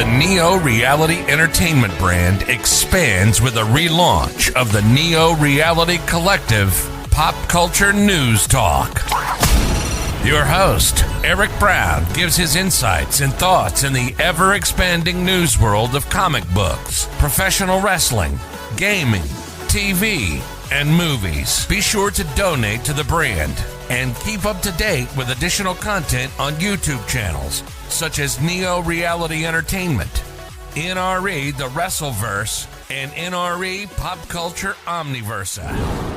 The Neo Reality Entertainment brand expands with a relaunch of the Neo Reality Collective Pop Culture News Talk. Your host, Eric Brown, gives his insights and thoughts in the ever-expanding news world of comic books, professional wrestling, gaming, TV, and movies. Be sure to donate to the brand and keep up to date with additional content on YouTube channels such as Neo Reality Entertainment, NRE The Wrestleverse, and NRE Pop Culture Omniversa.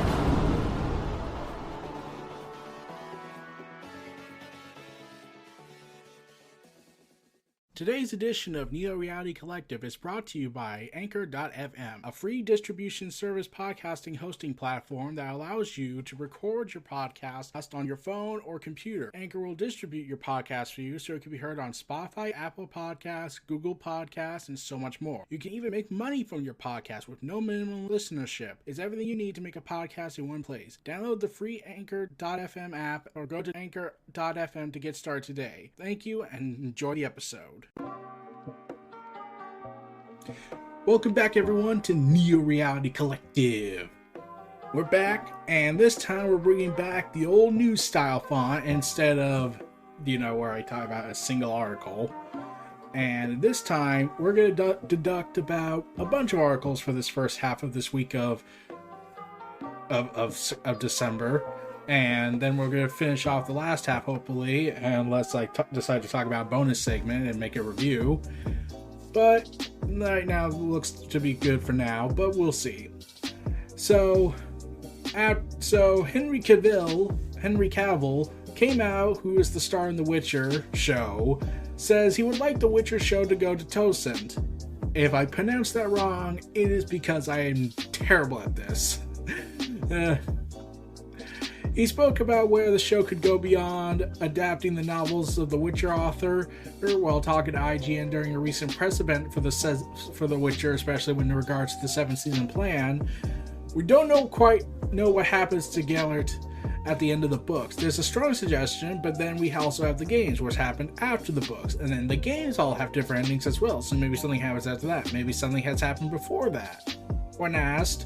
Today's edition of Neo Reality Collective is brought to you by Anchor.fm, a free distribution service podcasting hosting platform that allows you to record your podcast on your phone or computer. Anchor will distribute your podcast for you so it can be heard on Spotify, Apple Podcasts, Google Podcasts, and so much more. You can even make money from your podcast with no minimum listenership. It's everything you need to make a podcast in one place. Download the free Anchor.fm app or go to Anchor.fm to get started today. Thank you and enjoy the episode. Welcome back, everyone, to Neo Reality Collective. We're back, and this time we're bringing back the old news style font instead of, where I talk about a single article. And this time we're going to deduct about a bunch of articles for this first half of this week of December. And then we're going to finish off the last half, hopefully, unless I decide to talk about a bonus segment and make a review. But right now it looks to be good for now, but we'll see. So Henry Cavill came out, who is the star in The Witcher show, says he would like The Witcher show to go to Tosend. If I pronounce that wrong, it is because I am terrible at this. He spoke about where the show could go beyond adapting the novels of the Witcher author while talking to IGN during a recent press event for the Witcher, especially when in regards to the 7-season plan. We don't quite know what happens to Geralt at the end of the books. There's a strong suggestion, but then we also have the games, which happen after the books, and then the games all have different endings as well, so maybe something happens after that. Maybe something has happened before that. When asked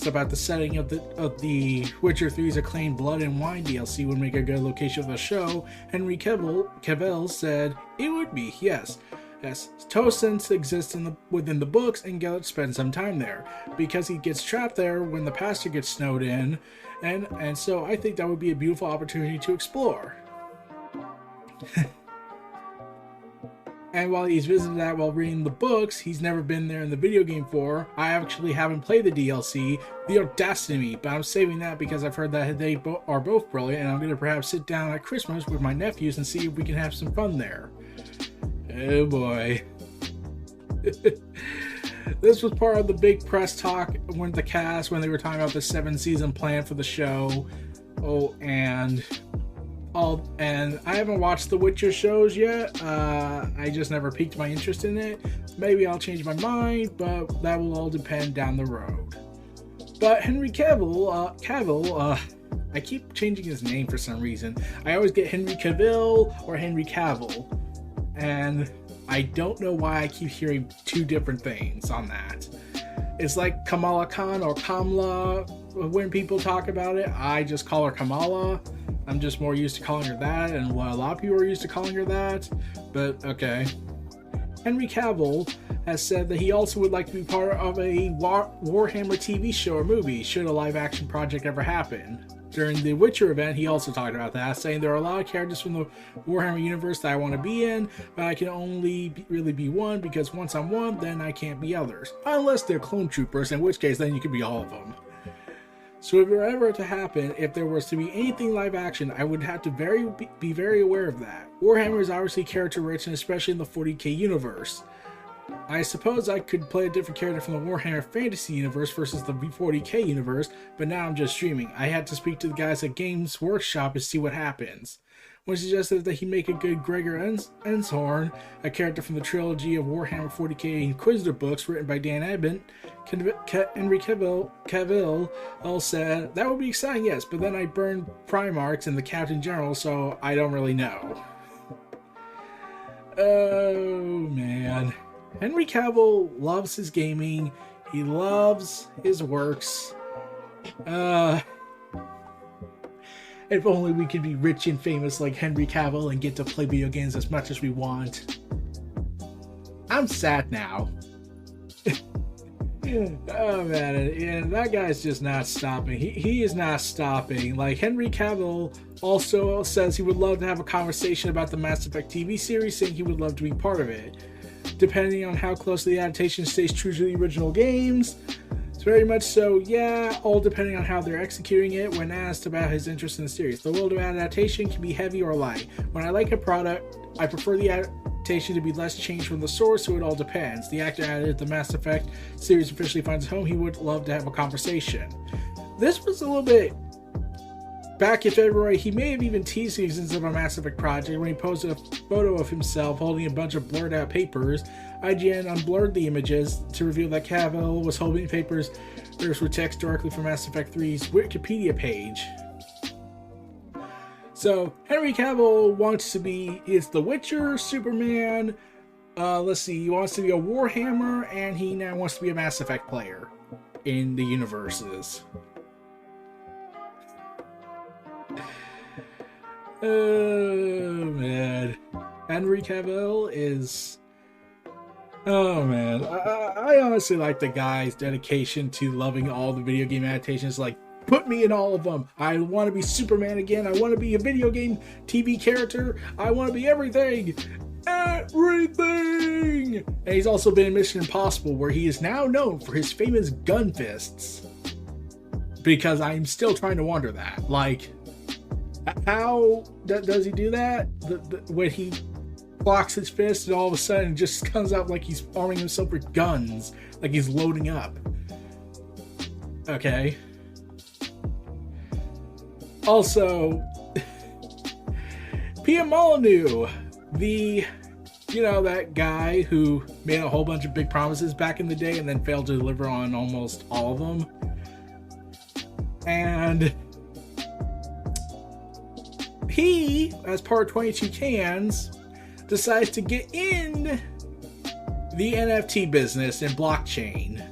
about the setting of the Witcher 3's acclaimed Blood and Wine DLC would make a good location for the show, Henry Cavill said it would be, yes. Tosend exists within the books, and Geralt spends some time there, because he gets trapped there when the pastor gets snowed in, and so I think that would be a beautiful opportunity to explore. And while he's visited that while reading the books, he's never been there in the video game for. I actually haven't played the DLC, the audacity of me, but I'm saving that because I've heard that they are both brilliant, and I'm going to perhaps sit down at Christmas with my nephews and see if we can have some fun there. Oh boy. This was part of the big press talk when the cast, when they were talking about the 7-season plan for the show. And I haven't watched the Witcher shows yet. I just never piqued my interest in it. Maybe I'll change my mind, but that will all depend down the road. But Henry Cavill, I keep changing his name for some reason. I always get Henry Cavill or Henry Cavill, and I don't know why I keep hearing two different things on that. It's like Kamala Khan or Kamala. When people talk about it, I just call her Kamala. I'm just more used to calling her that, and a lot of people are used to calling her that, but okay. Henry Cavill has said that he also would like to be part of a Warhammer TV show or movie, should a live-action project ever happen. During the Witcher event, he also talked about that, saying there are a lot of characters from the Warhammer universe that I want to be in, but I can only really be one, because once I'm one, then I can't be others. Unless they're clone troopers, in which case then you could be all of them. So if it were ever to happen, if there was to be anything live action, I would have to be very aware of that. Warhammer is obviously character rich, and especially in the 40k universe. I suppose I could play a different character from the Warhammer Fantasy universe versus the 40k universe, but now I'm just streaming. I had to speak to the guys at Games Workshop and see what happens. One suggested that he make a good Gregor Enshorn, a character from the trilogy of Warhammer 40k Inquisitor books written by Dan Abnett. Henry Cavill all said, that would be exciting, yes, but then I burned Primarchs and the Captain General, so I don't really know. Oh, man. Henry Cavill loves his gaming. He loves his works. If only we could be rich and famous like Henry Cavill and get to play video games as much as we want. I'm sad now. Oh man, and that guy's just not stopping. He is not stopping. Like, Henry Cavill also says he would love to have a conversation about the Mass Effect TV series, saying he would love to be part of it. Depending on how close the adaptation stays true to the original games. It's very much so, yeah, all depending on how they're executing it. When asked about his interest in the series, the world of adaptation can be heavy or light. When I like a product, I prefer the adaptation to be less changed from the source, so it all depends. The actor added, the Mass Effect series officially finds a home, he would love to have a conversation. This was a little bit... Back in February, he may have even teased the existence of a Mass Effect project when he posted a photo of himself holding a bunch of blurred out papers. IGN unblurred the images to reveal that Cavill was holding papers with text directly from Mass Effect 3's Wikipedia page. So, Henry Cavill wants to be, is The Witcher, Superman, let's see, he wants to be a Warhammer, and he now wants to be a Mass Effect player in the universes. Oh man, Henry Cavill is... Oh man, I honestly like the guy's dedication to loving all the video game adaptations. Like, put me in all of them. I want to be Superman again. I want to be a video game TV character. I want to be everything. Everything! And he's also been in Mission Impossible, where he is now known for his famous gun fists. Because I'm still trying to wonder that. Like, how does he do that? When he blocks his fist and all of a sudden it just comes out like he's arming himself with guns, like he's loading up. Okay. Also, Peter Molyneux, that guy who made a whole bunch of big promises back in the day and then failed to deliver on almost all of them. And he, as part of 22 Cans, decides to get in the NFT business and blockchain.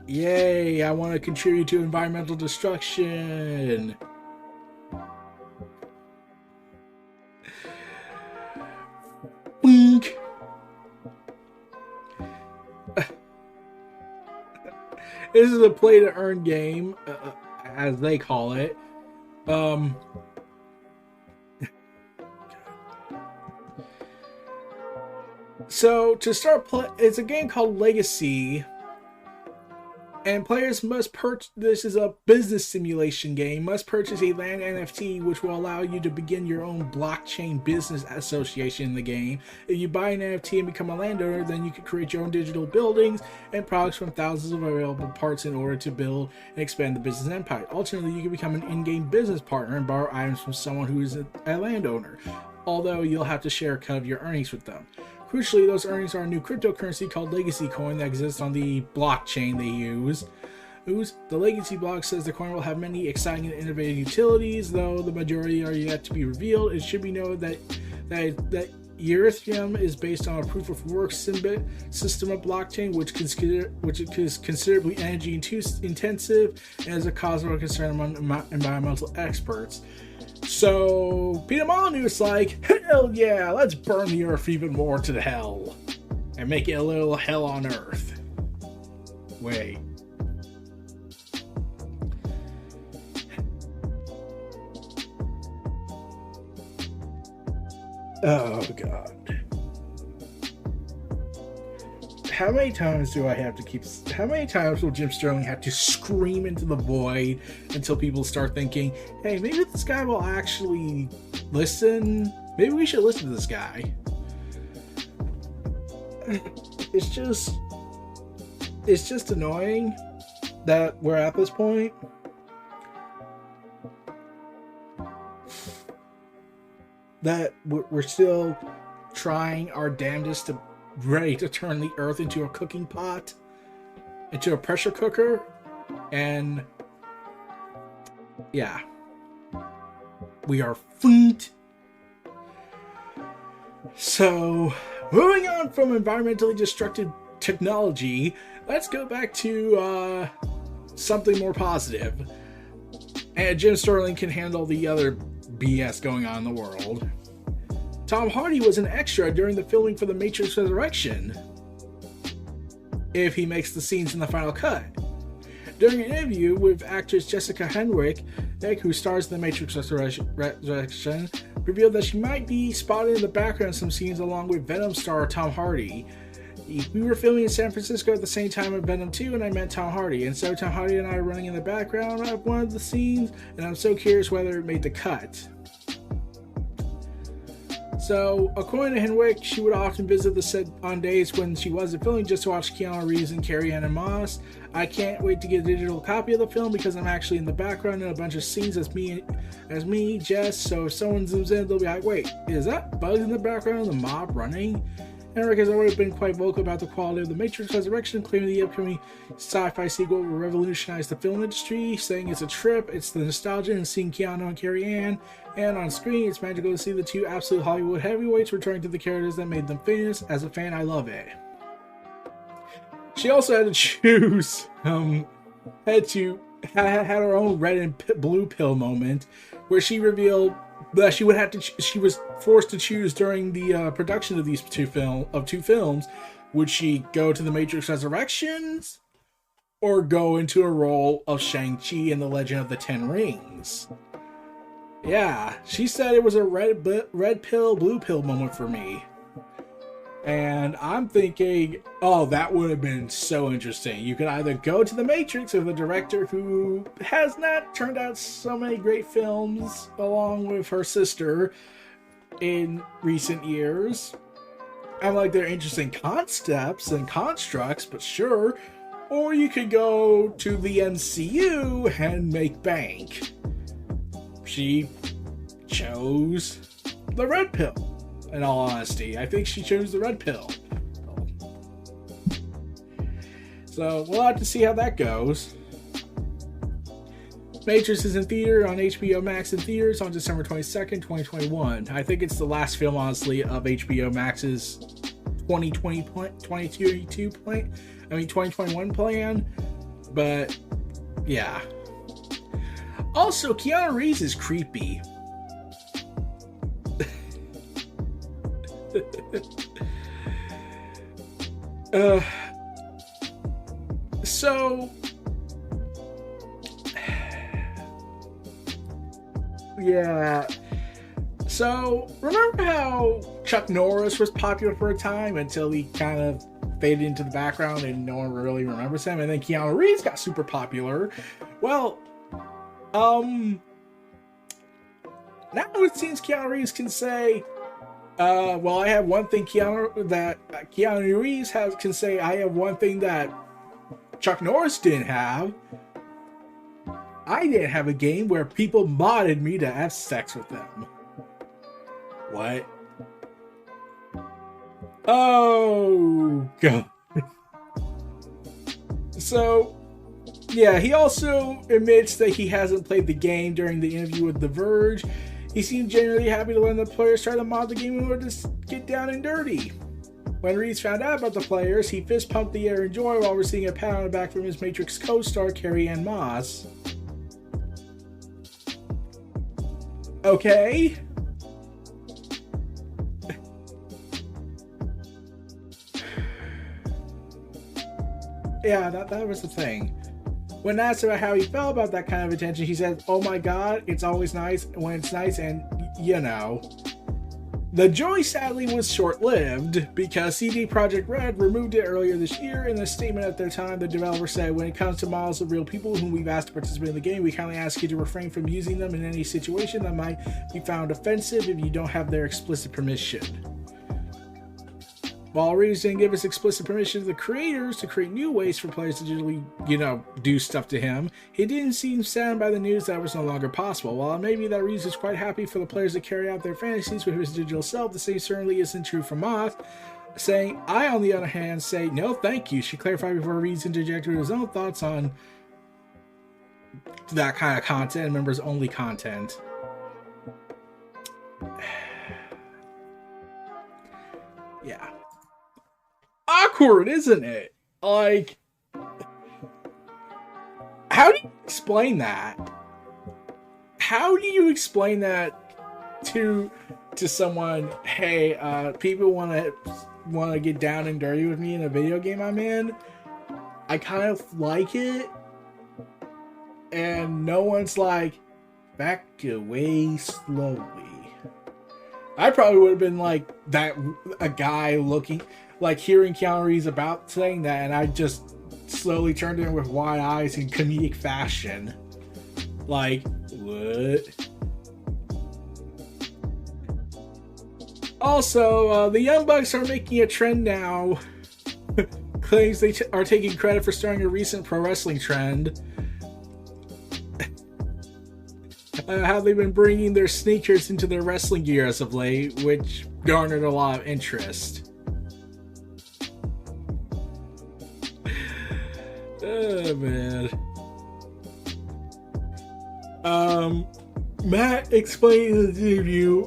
Yay, I want to contribute to environmental destruction. Wink. This is a play to earn game, as they call it. So to start it's a game called Legacy, and players must purchase. This is a business simulation game. Must purchase a land NFT, which will allow you to begin your own blockchain business association in the game. If you buy an NFT and become a landowner, then you can create your own digital buildings and products from thousands of available parts in order to build and expand the business empire. Alternatively, you can become an in-game business partner and borrow items from someone who is a landowner, although you'll have to share a cut of your earnings with them. Crucially, those earnings are a new cryptocurrency called Legacy Coin that exists on the blockchain they use. The Legacy block says the coin will have many exciting and innovative utilities, though the majority are yet to be revealed. It should be noted that Ethereum is based on a proof of work system of blockchain, which is considerably energy intensive and is a cause of concern among environmental experts. So Peter Molyneux is like, hell yeah, let's burn the earth even more to the hell and make it a little hell on earth. Wait. Oh god. How many times will Jim Sterling have to scream into the void until people start thinking, hey, maybe this guy will actually listen? Maybe we should listen to this guy. It's just annoying that we're at this point. That we're still trying our damnedest to ready to turn the earth into a cooking pot, into a pressure cooker, and yeah, we are food. So Moving on from environmentally destructive technology, let's go back to something more positive. And Jim Sterling can handle the other BS going on in the world. Tom Hardy was an extra during the filming for The Matrix Resurrection, if he makes the scenes in the final cut. During an interview with actress Jessica Henwick, who stars in The Matrix Resurrection, revealed that she might be spotted in the background in some scenes along with Venom star Tom Hardy. We were filming in San Francisco at the same time of Venom 2, and I met Tom Hardy. And so Tom Hardy and I are running in the background of one of the scenes, and I'm so curious whether it made the cut. So, according to Henwick, she would often visit the set on days when she wasn't filming just to watch Keanu Reeves and Carrie-Anne Moss. I can't wait to get a digital copy of the film because I'm actually in the background in a bunch of scenes as me, Jess. So if someone zooms in, they'll be like, wait, is that Buzz in the background of the mob running? Henrik has already been quite vocal about the quality of The Matrix Resurrection, claiming the upcoming sci-fi sequel will revolutionize the film industry, saying it's a trip, it's the nostalgia and seeing Keanu and Carrie-Anne, and on screen, it's magical to see the two absolute Hollywood heavyweights returning to the characters that made them famous. As a fan, I love it. She also had to choose, had her own red and blue pill moment, where she revealed that she was forced to choose during the production of these two films. Would she go to The Matrix Resurrections or go into a role of Shang-Chi and the Legend of the Ten Rings? Yeah, she said it was a red pill, blue pill moment for me. And I'm thinking, oh, that would have been so interesting. You could either go to The Matrix or the director who has not turned out so many great films along with her sister in recent years. I'm like, they're interesting concepts and constructs, but sure. Or you could go to the MCU and make bank. She chose the red pill. In all honesty, I think she chose the red pill. So we'll have to see how that goes. Matrix is in theater on HBO Max in theaters on December 22nd, 2021. I think it's the last film, honestly, of HBO Max's 2021 plan. But yeah. Also, Keanu Reeves is creepy. So yeah. So remember how Chuck Norris was popular for a time until he kind of faded into the background and no one really remembers him, and then Keanu Reeves got super popular. Well, now it seems Keanu Reeves can say, well, I have one thing Keanu Reeves can say. I have one thing that Chuck Norris didn't have. I didn't have a game where people modded me to have sex with them. What? Oh, God. So, yeah, he also admits that he hasn't played the game during the interview with The Verge. He seemed genuinely happy to learn the players try to mod the game in order to get down and dirty. When Reeves found out about the players, he fist pumped the air in joy while receiving a pat on the back from his Matrix co-star Carrie-Anne Moss. Okay. Yeah, that was the thing. When asked about how he felt about that kind of attention, he said, "Oh my God, it's always nice when it's nice, and you know." The joy sadly was short-lived because CD Projekt Red removed it earlier this year. In a statement at their time, the developer said, "When it comes to models of real people whom we've asked to participate in the game, we kindly ask you to refrain from using them in any situation that might be found offensive if you don't have their explicit permission." While Reeves didn't give us explicit permission to the creators to create new ways for players to digitally, do stuff to him, he didn't seem saddened by the news that was no longer possible. While maybe that Reeves is quite happy for the players to carry out their fantasies with his digital self, the same certainly isn't true for Moth. Saying, I, on the other hand, say, no thank you. She clarified before Reeves interjected his own thoughts on that kind of content, members-only content. Yeah. awkward, isn't it? Like, how do you explain that? How do you explain that to someone? Hey, people want to get down and dirty with me in a video game I'm in. I kind of like it, and no one's like, back away slowly. I probably would have been like that, a guy looking, like hearing Keanu Reeves about saying that, and I just slowly turned in with wide eyes in comedic fashion. Like, what? Also, the Young Bucks are making a trend now. Claims they are taking credit for starting a recent pro wrestling trend. How they've been bringing their sneakers into their wrestling gear as of late, which garnered a lot of interest. Oh, man. Matt explained in the interview,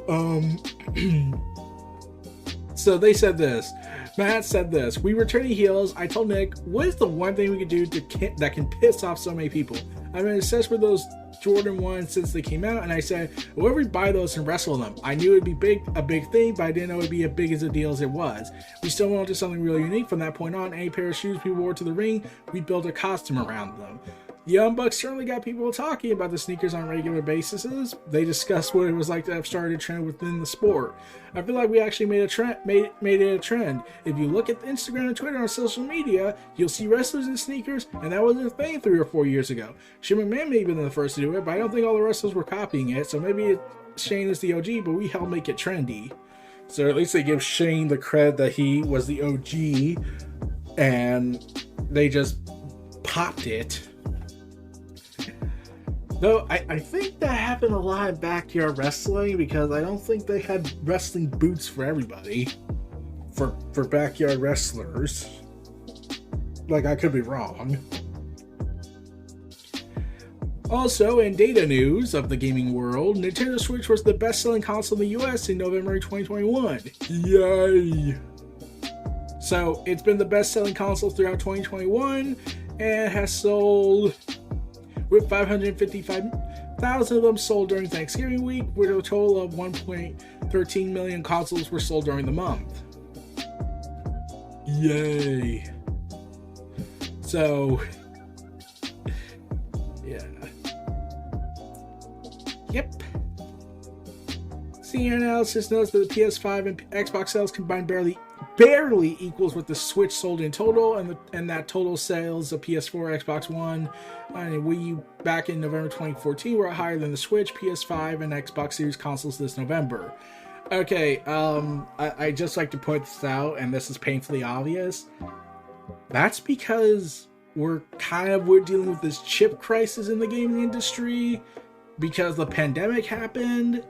so they said this. Matt said this: "We were turning heels. I told Nick, what is the one thing we could do that can piss off so many people? I've been obsessed with those Jordan 1 since they came out, and I said, whoever would buy those and wrestle them. I knew it'd be a big thing, but I didn't know it'd be as big as a deal as it was. We still wanted something really unique. From that point on, any pair of shoes people wore to the ring, we built a costume around them." The Young Bucks certainly got people talking about the sneakers on regular basis. They discussed what it was like to have started a trend within the sport. I feel like we actually made it a trend. If you look at Instagram and Twitter on social media, you'll see wrestlers in sneakers, and that wasn't a thing 3 or 4 years ago. Shane McMahon may have been the first to do it, but I don't think all the wrestlers were copying it, so maybe Shane is the OG, but we helped make it trendy. So at least they give Shane the credit that he was the OG, and they just popped it. Though, I think that happened a lot in backyard wrestling, because I don't think they had wrestling boots for everybody. For backyard wrestlers. Like, I could be wrong. Also, in data news of the gaming world, Nintendo Switch was the best-selling console in the US in November 2021. Yay! So, it's been the best-selling console throughout 2021, and has sold, with 555,000 of them sold during Thanksgiving week, with a total of 1.13 million consoles were sold during the month. Yay. So, yeah. Yep. Senior analysis notes that the PS5 and Xbox sales combined barely equals what the Switch sold in total, and that total sales of PS4, Xbox One, and Wii U back in November 2014 were higher than the Switch, PS5, and Xbox Series consoles this November. Okay, I just like to point this out, and this is painfully obvious. That's because we're dealing with this chip crisis in the gaming industry, because the pandemic happened,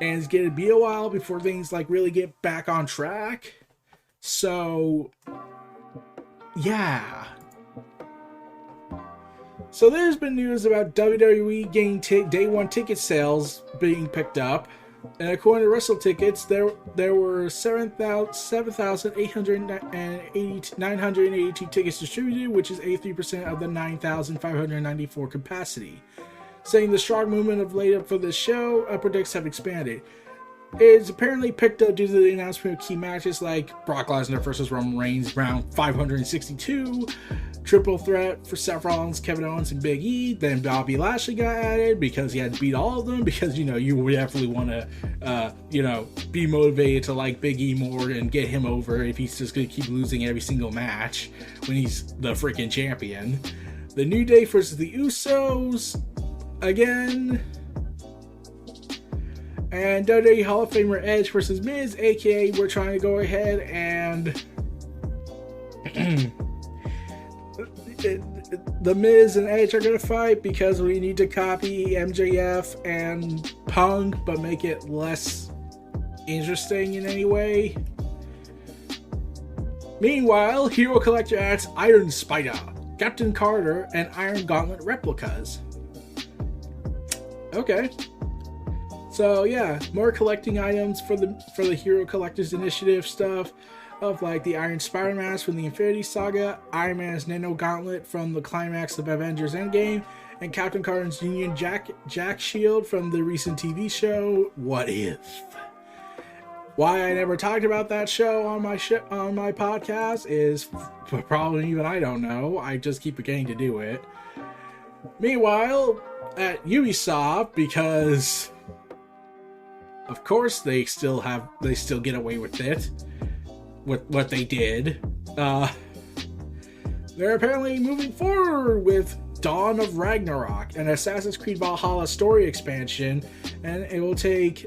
and it's going to be a while before things like really get back on track. So, yeah. So there's been news about WWE getting day one ticket sales being picked up. And according to Wrestle Tickets, there were 7,982 tickets distributed, which is 83% of the 9,594 capacity. Saying the strong movement of laid up for this show, upper decks have expanded. It's apparently picked up due to the announcement of key matches like Brock Lesnar versus Roman Reigns round 562, triple threat for Seth Rollins, Kevin Owens, and Big E. Then Bobby Lashley got added because he had to beat all of them, because, you would definitely want to, be motivated to like Big E more and get him over if he's just going to keep losing every single match when he's the freaking champion. The New Day versus the Usos again. And WWE Hall of Famer Edge versus Miz, aka we're trying to go ahead and the Miz and Edge are going to fight because we need to copy MJF and Punk, but make it less interesting in any way. Meanwhile, Hero Collector adds Iron Spider, Captain Carter, and Iron Gauntlet replicas. Okay. So yeah, more collecting items for the Hero Collectors Initiative stuff. of like the Iron Spider Mask from the Infinity Saga, Iron Man's Nano Gauntlet from the climax of Avengers Endgame, and Captain Carter's Union Jack Shield from the recent TV show What If. Why I never talked about that show on my podcast is probably even I don't know. I just keep forgetting to do it. Meanwhile, at Ubisoft, because of course they still get away with it, with what they did. They're apparently moving forward with Dawn of Ragnarok, an Assassin's Creed Valhalla story expansion, and it will take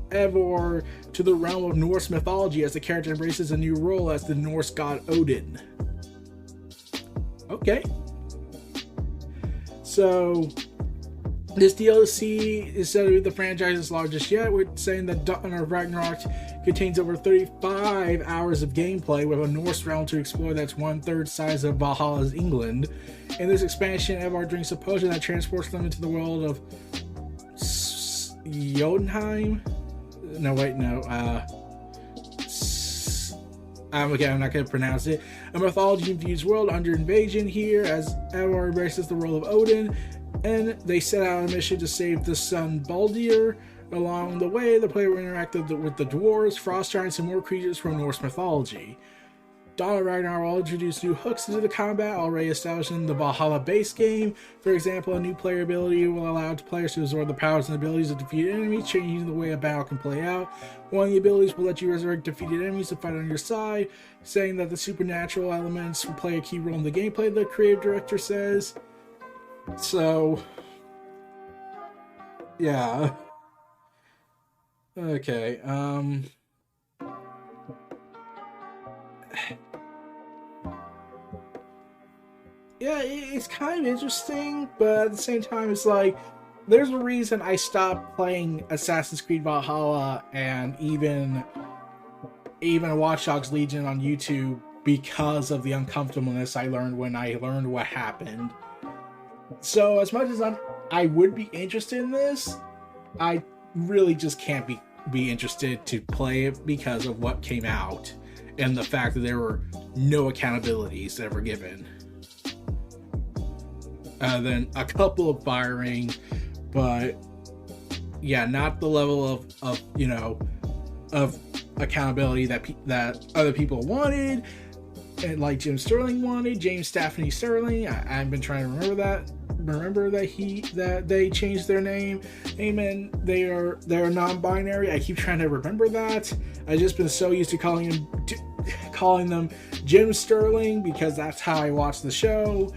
Eivor to the realm of Norse mythology as the character embraces a new role as the Norse god Odin. Okay. So, this DLC is said to be the franchise's largest yet, with saying that Dawn of Ragnarok contains over 35 hours of gameplay with a Norse realm to explore that's 1/3 size of Valhalla's England. In this expansion, Eivor drinks a potion that transports them into the world of Jotunheim. No, wait, no. Okay, I'm not going to pronounce it. A mythology-infused world under invasion here as Eivor embraces the role of Odin, and they set out on a mission to save the son Baldur. Along the way, the player will interact with the dwarves, frost giants, and more creatures from Norse mythology. Dawn of Ragnarok will introduce new hooks into the combat already established in the Valhalla base game. For example, a new player ability will allow players to absorb the powers and abilities of defeated enemies, changing the way a battle can play out. One of the abilities will let you resurrect defeated enemies to fight on your side, saying that the supernatural elements will play a key role in the gameplay, the creative director says. So, yeah. Okay, yeah, it's kind of interesting, but at the same time, it's like, there's a reason I stopped playing Assassin's Creed Valhalla and even Watch Dogs Legion on YouTube because of the uncomfortableness I learned when I learned what happened. So as much as I would be interested in this, I really just can't be interested to play it because of what came out and the fact that there were no accountabilities ever given. Then a couple of firing, but yeah, not the level of accountability that other people wanted, and like James Staffney Sterling. I've been trying to remember that they changed their name. Amen. They're non-binary. I keep trying to remember that. I've just been so used to calling them Jim Sterling because that's how I watch the show.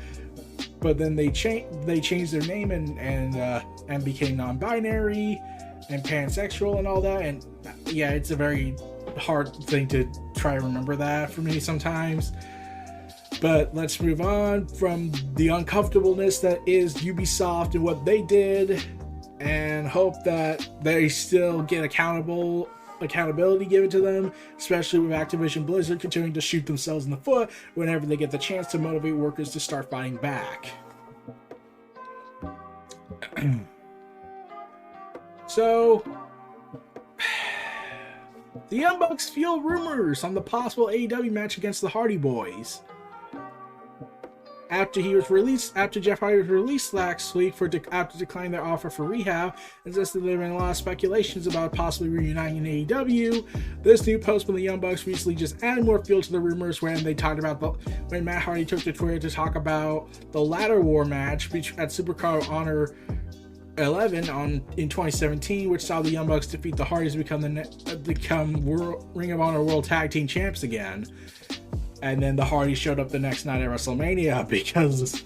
But then they changed their name and became non-binary and pansexual and all that. And yeah, it's a very hard thing to try to remember that for me sometimes. But let's move on from the uncomfortableness that is Ubisoft and what they did, and hope that they still get accountability given to them, especially with Activision Blizzard continuing to shoot themselves in the foot whenever they get the chance to motivate workers to start fighting back. So, the Young Bucks fuel rumors on the possible AEW match against the Hardy Boys. After Jeff Hardy was released last week after declining their offer for rehab, and since there have been a lot of speculations about possibly reuniting in AEW, this new post from the Young Bucks recently just added more fuel to the rumors when they talked about when Matt Hardy took to Twitter to talk about the Ladder War match at Supercard of Honor 11 in 2017, which saw the Young Bucks defeat the Hardys to become Ring of Honor World Tag Team Champs again. And then the Hardys showed up the next night at WrestleMania because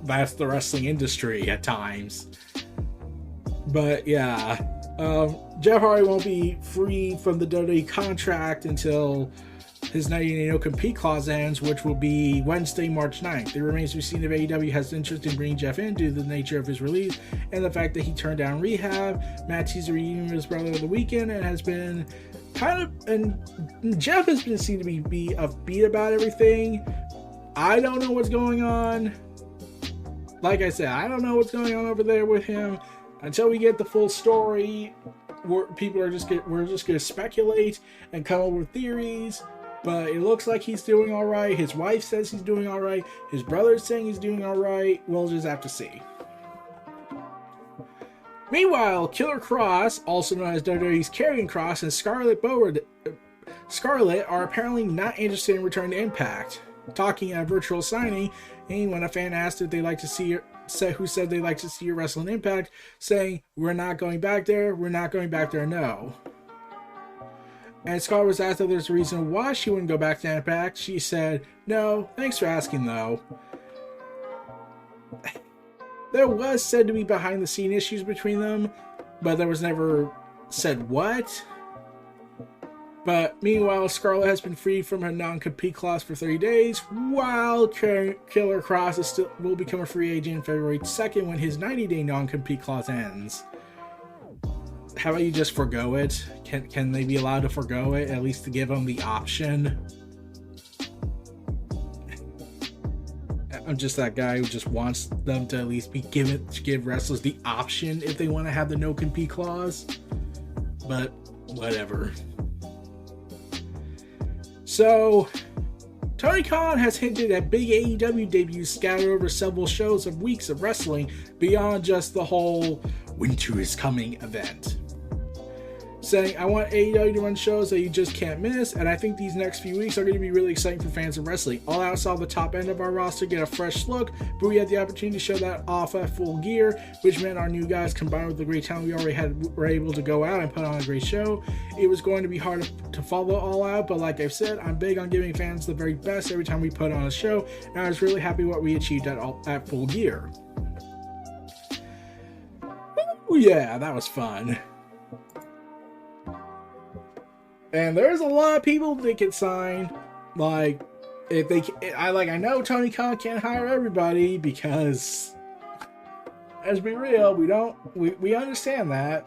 that's the wrestling industry at times. But yeah, Jeff Hardy won't be free from the WWE contract until his 90-day no-compete clause ends, which will be Wednesday, March 9th. It remains to be seen if AEW has interest in bringing Jeff in due to the nature of his release and the fact that he turned down rehab. Matt teased a reunion with his brother over the weekend and has been and Jeff has been seen to be upbeat about everything. I don't know what's going on. Like I said, I don't know what's going on over there with him until we get the full story. we're just gonna speculate and come up with theories. But it looks like he's doing all right. His wife says he's doing all right. His brother's saying he's doing all right. We'll just have to see. Meanwhile, Killer Kross, also known as WWE's Karrion Kross, and Scarlett are apparently not interested in returning to Impact. Talking at a virtual signing, and when a fan asked if they'd like to see her, who said they'd like to see her wrestle in Impact, saying, "We're not going back there. We're not going back there. No." And Scarlett was asked if there's a reason why she wouldn't go back to Impact. She said, "No, thanks for asking, though." There was said to be behind-the-scene issues between them, but there was never said what. But meanwhile, Scarlett has been freed from her non-compete clause for 30 days, while Killer Kross will become a free agent February 2nd when his 90-day non-compete clause ends. How about you just forgo it? Can they be allowed to forgo it, at least to give them the option? I'm just that guy who just wants them to at least give wrestlers the option if they want to have the no-compete clause. But whatever. So, Tony Khan has hinted at big AEW debuts scattered over several shows of weeks of wrestling beyond just the whole Winter is Coming event. Saying, "I want AEW to run shows that you just can't miss, and I think these next few weeks are going to be really exciting for fans of wrestling. All Out saw the top end of our roster get a fresh look, but we had the opportunity to show that off at Full Gear, which meant our new guys combined with the great talent we already had were able to go out and put on a great show. It was going to be hard to follow All Out, but like I've said, I'm big on giving fans the very best every time we put on a show, and I was really happy what we achieved at Full Gear." Ooh, yeah, that was fun. And there's a lot of people they can sign. Like, I know Tony Khan can't hire everybody because, let's be real, we understand that.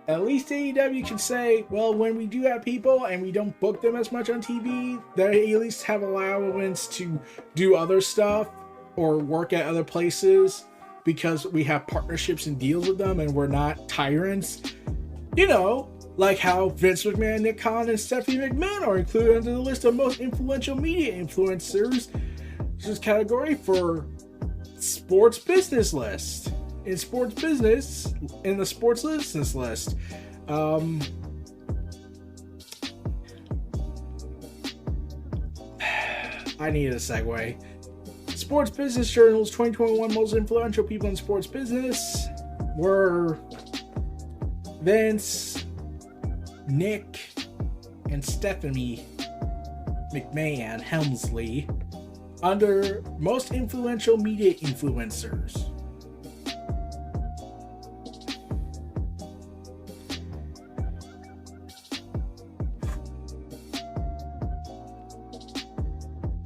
At least AEW can say, well, when we do have people and we don't book them as much on TV, they at least have allowance to do other stuff or work at other places because we have partnerships and deals with them and we're not tyrants. You know, like how Vince McMahon, Nick Khan, and Stephanie McMahon are included under the list of most influential media influencers. This is category for sports business list. In the sports business list. I need a segue. Sports Business Journal's 2021 most influential people in sports business were Vince, Nick, and Stephanie McMahon Helmsley under most influential media influencers.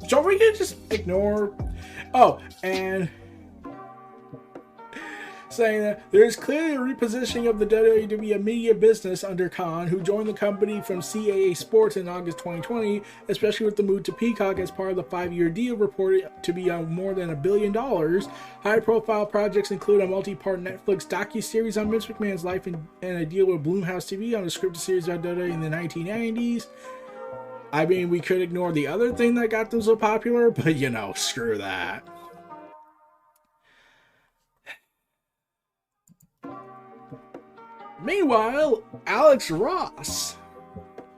So we can just ignore. Oh, and saying that there is clearly a repositioning of the WWE media business under Khan, who joined the company from CAA Sports in August 2020, especially with the move to Peacock as part of the 5-year deal reported to be on more than $1 billion. High-profile projects include a multi-part Netflix docuseries on Vince McMahon's life and a deal with Blumhouse TV on a scripted series about WWE in the 1990s. I mean, we could ignore the other thing that got them so popular, but screw that. Meanwhile, Alex Ross.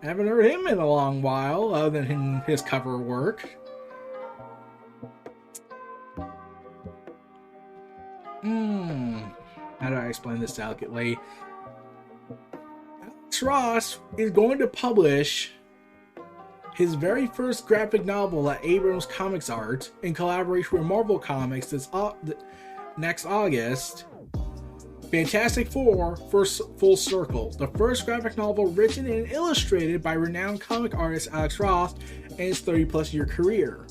I haven't heard him in a long while, other than his cover work. How do I explain this delicately? Alex Ross is going to publish his very first graphic novel at Abrams Comics Art in collaboration with Marvel Comics next August. Fantastic Four Full Circle, the first graphic novel written and illustrated by renowned comic artist Alex Ross in his 30-plus year career.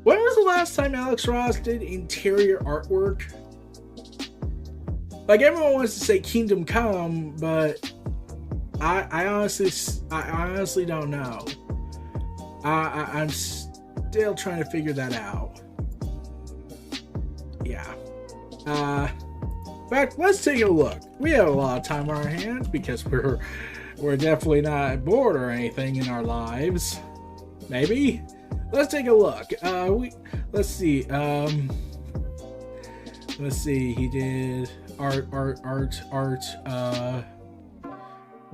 When was the last time Alex Ross did interior artwork? Like, everyone wants to say Kingdom Come, but I honestly don't know. I'm still trying to figure that out. Yeah. But let's take a look. We have a lot of time on our hands because we're definitely not bored or anything in our lives. Maybe. Let's take a look. Let's see. Let's see. He did art,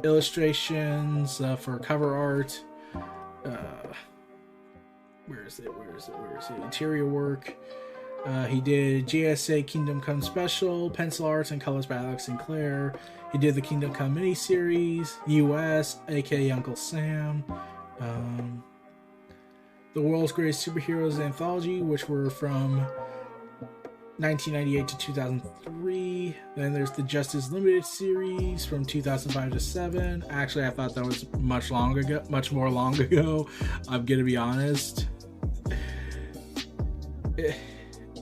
illustrations for cover art. Where is it? Interior work. He did GSA Kingdom Come Special, pencil arts and colors by Alex Sinclair. He did the Kingdom Come miniseries, US, aka Uncle Sam. The World's Greatest Superheroes Anthology, which were from 1998 to 2003. Then there's the Justice Limited series from 2005 to 7. Actually, I thought that was much more long ago. I'm gonna be honest.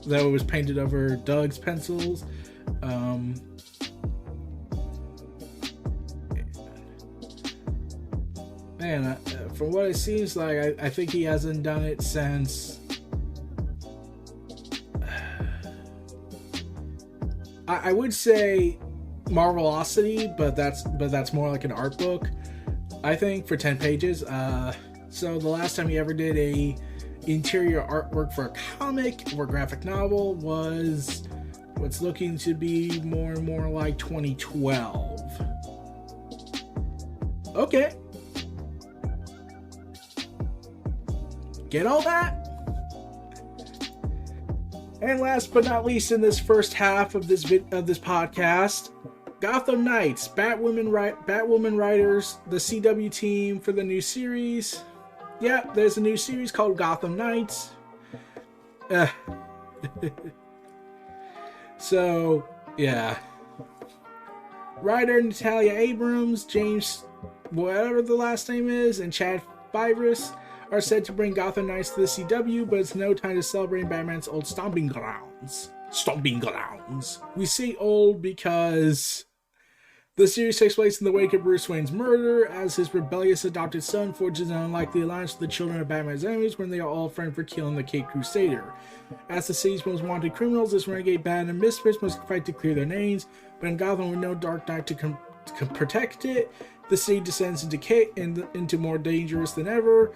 That was painted over Doug's pencils. Man, from what it seems like, I think he hasn't done it since. I would say Marvelocity, but that's more like an art book, I think, for 10 pages. So the last time he ever did a interior artwork for a comic or graphic novel was what's looking to be more and more like 2012. Okay. Get all that? And last but not least, in this first half of this podcast, Gotham Knights, Batwoman writers, the CW team for the new series. Yeah, there's a new series called Gotham Knights. So, yeah. Writer Natalia Abrams, James, whatever the last name is, and Chad Fivris are said to bring Gotham Knights to the CW, but it's no time to celebrate Batman's old stomping grounds. We say old because the series takes place in the wake of Bruce Wayne's murder, as his rebellious adopted son forges an unlikely alliance with the children of Batman's enemies when they are all framed for killing the Caped Crusader. As the city's most wanted criminals, this renegade band of misfits must fight to clear their names, but in Gotham with no Dark Knight to protect it, the city descends into more dangerous than ever.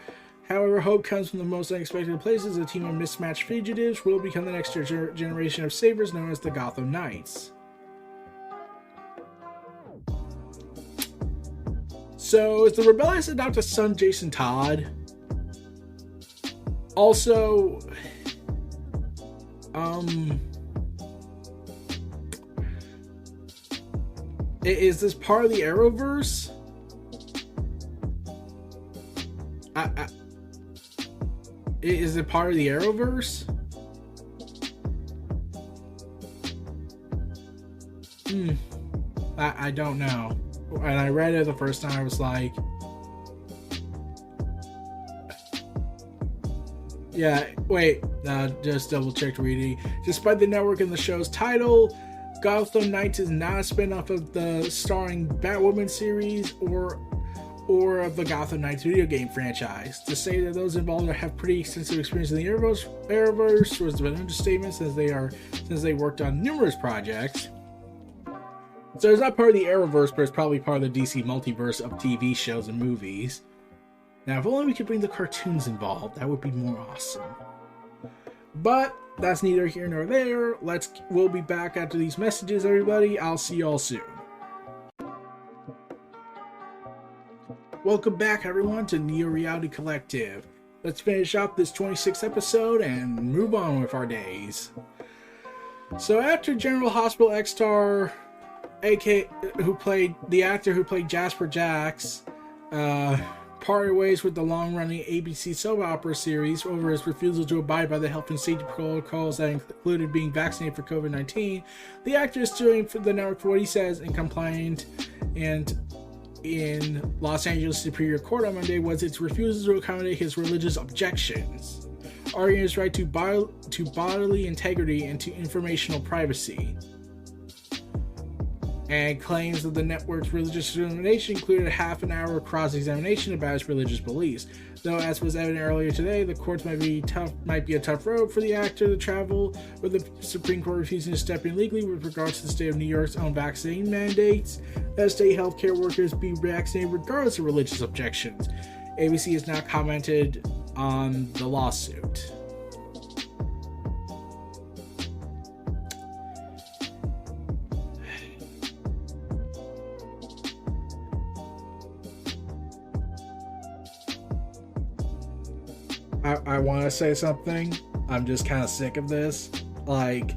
However, hope comes from the most unexpected places. A team of mismatched fugitives will become the next generation of savers known as the Gotham Knights. So, is the rebellious adopted son Jason Todd? Also, is this part of the Arrowverse? Is it part of the Arrowverse? I don't know. And I read it the first time, I was like, yeah, wait, just double checked reading. Despite the network and the show's title, Gotham Knights is not a spin-off of the starring Batwoman series or of the Gotham Knights video game franchise. To say that those involved have pretty extensive experience in the Arrowverse was an understatement, since they worked on numerous projects. So it's not part of the Arrowverse, but it's probably part of the DC multiverse of TV shows and movies. Now, if only we could bring the cartoons involved, that would be more awesome. But that's neither here nor there. We'll be back after these messages, everybody. I'll see y'all soon. Welcome back, everyone, to Neo Reality Collective. Let's finish up this 26th episode and move on with our days. So after General Hospital X-Star, the actor who played Jasper Jacks, parted ways with the long-running ABC soap opera series over his refusal to abide by the health and safety protocols that included being vaccinated for COVID-19, the actor is suing for the network for what he says and complained in Los Angeles Superior Court on Monday was its refusal to accommodate his religious objections, arguing his right to bodily integrity and to informational privacy. and claims that the network's religious discrimination included a half an hour cross-examination about his religious beliefs. Though, as was evident earlier today, the courts might be a tough road for the actor to travel, with the Supreme Court refusing to step in legally with regards to the state of New York's own vaccine mandates, that state healthcare workers be vaccinated regardless of religious objections. ABC has not commented on the lawsuit. I want to say something. I'm just kind of sick of this. Like,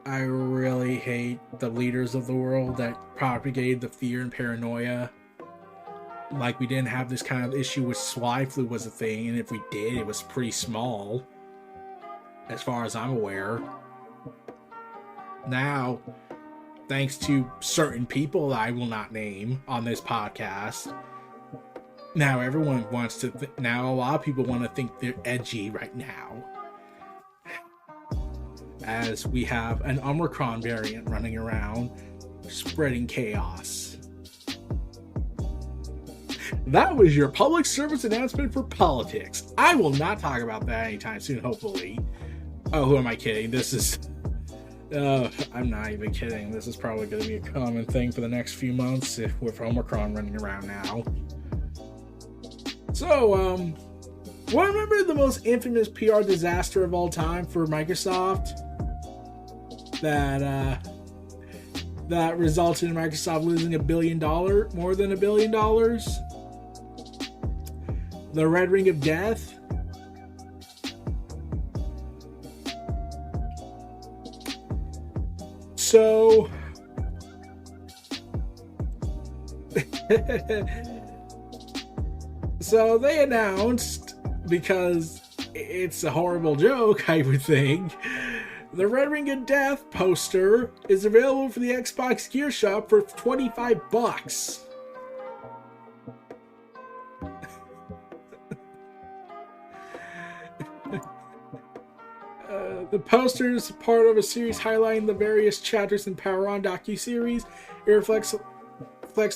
I really hate the leaders of the world that propagated the fear and paranoia. Like, we didn't have this kind of issue with swine flu was a thing, and if we did, it was pretty small, as far as I'm aware. Now, thanks to certain people that I will not name on this podcast, now everyone wants to now a lot of people want to think they're edgy right now, as we have an Omicron variant running around spreading chaos. That was your public service announcement for politics. I will not talk about that anytime soon, hopefully. Oh, who am I kidding? This is I'm not even kidding. This is probably going to be a common thing for the next few months with Omicron running around now. So, remember the most infamous PR disaster of all time for Microsoft? That resulted in Microsoft losing more than $1 billion? The Red Ring of Death? So... So they announced, because it's a horrible joke, I would think, the Red Ring of Death poster is available for the Xbox Gear Shop for $25. The poster is part of a series highlighting the various chapters in Power On docuseries. It reflects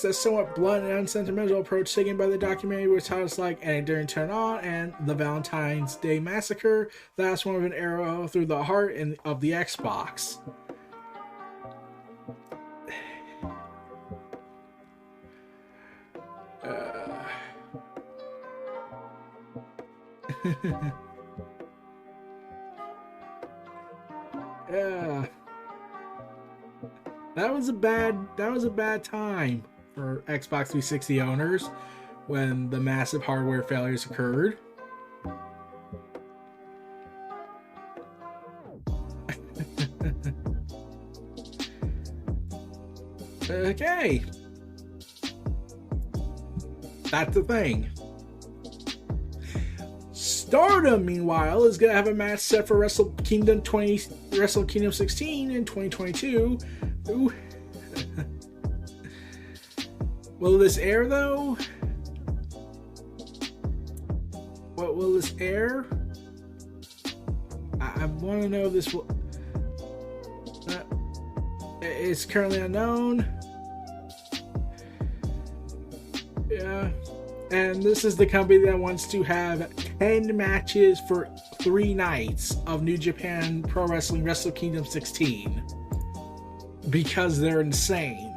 that somewhat blunt and unsentimental approach taken by the documentary, with titles like And It Didn't Turn On and The Valentine's Day Massacre. That's one of an arrow through the heart of the Xbox. Yeah. That was a bad time for Xbox 360 owners when the massive hardware failures occurred. Okay. That's the thing. Stardom, meanwhile, is going to have a match set for Wrestle Kingdom 16 in 2022. Ooh. Will this air, though? What will this air? I want to know if this will... it's currently unknown. Yeah. And this is the company that wants to have 10 matches for 3 nights of New Japan Pro Wrestling Wrestle Kingdom 16. Because they're insane.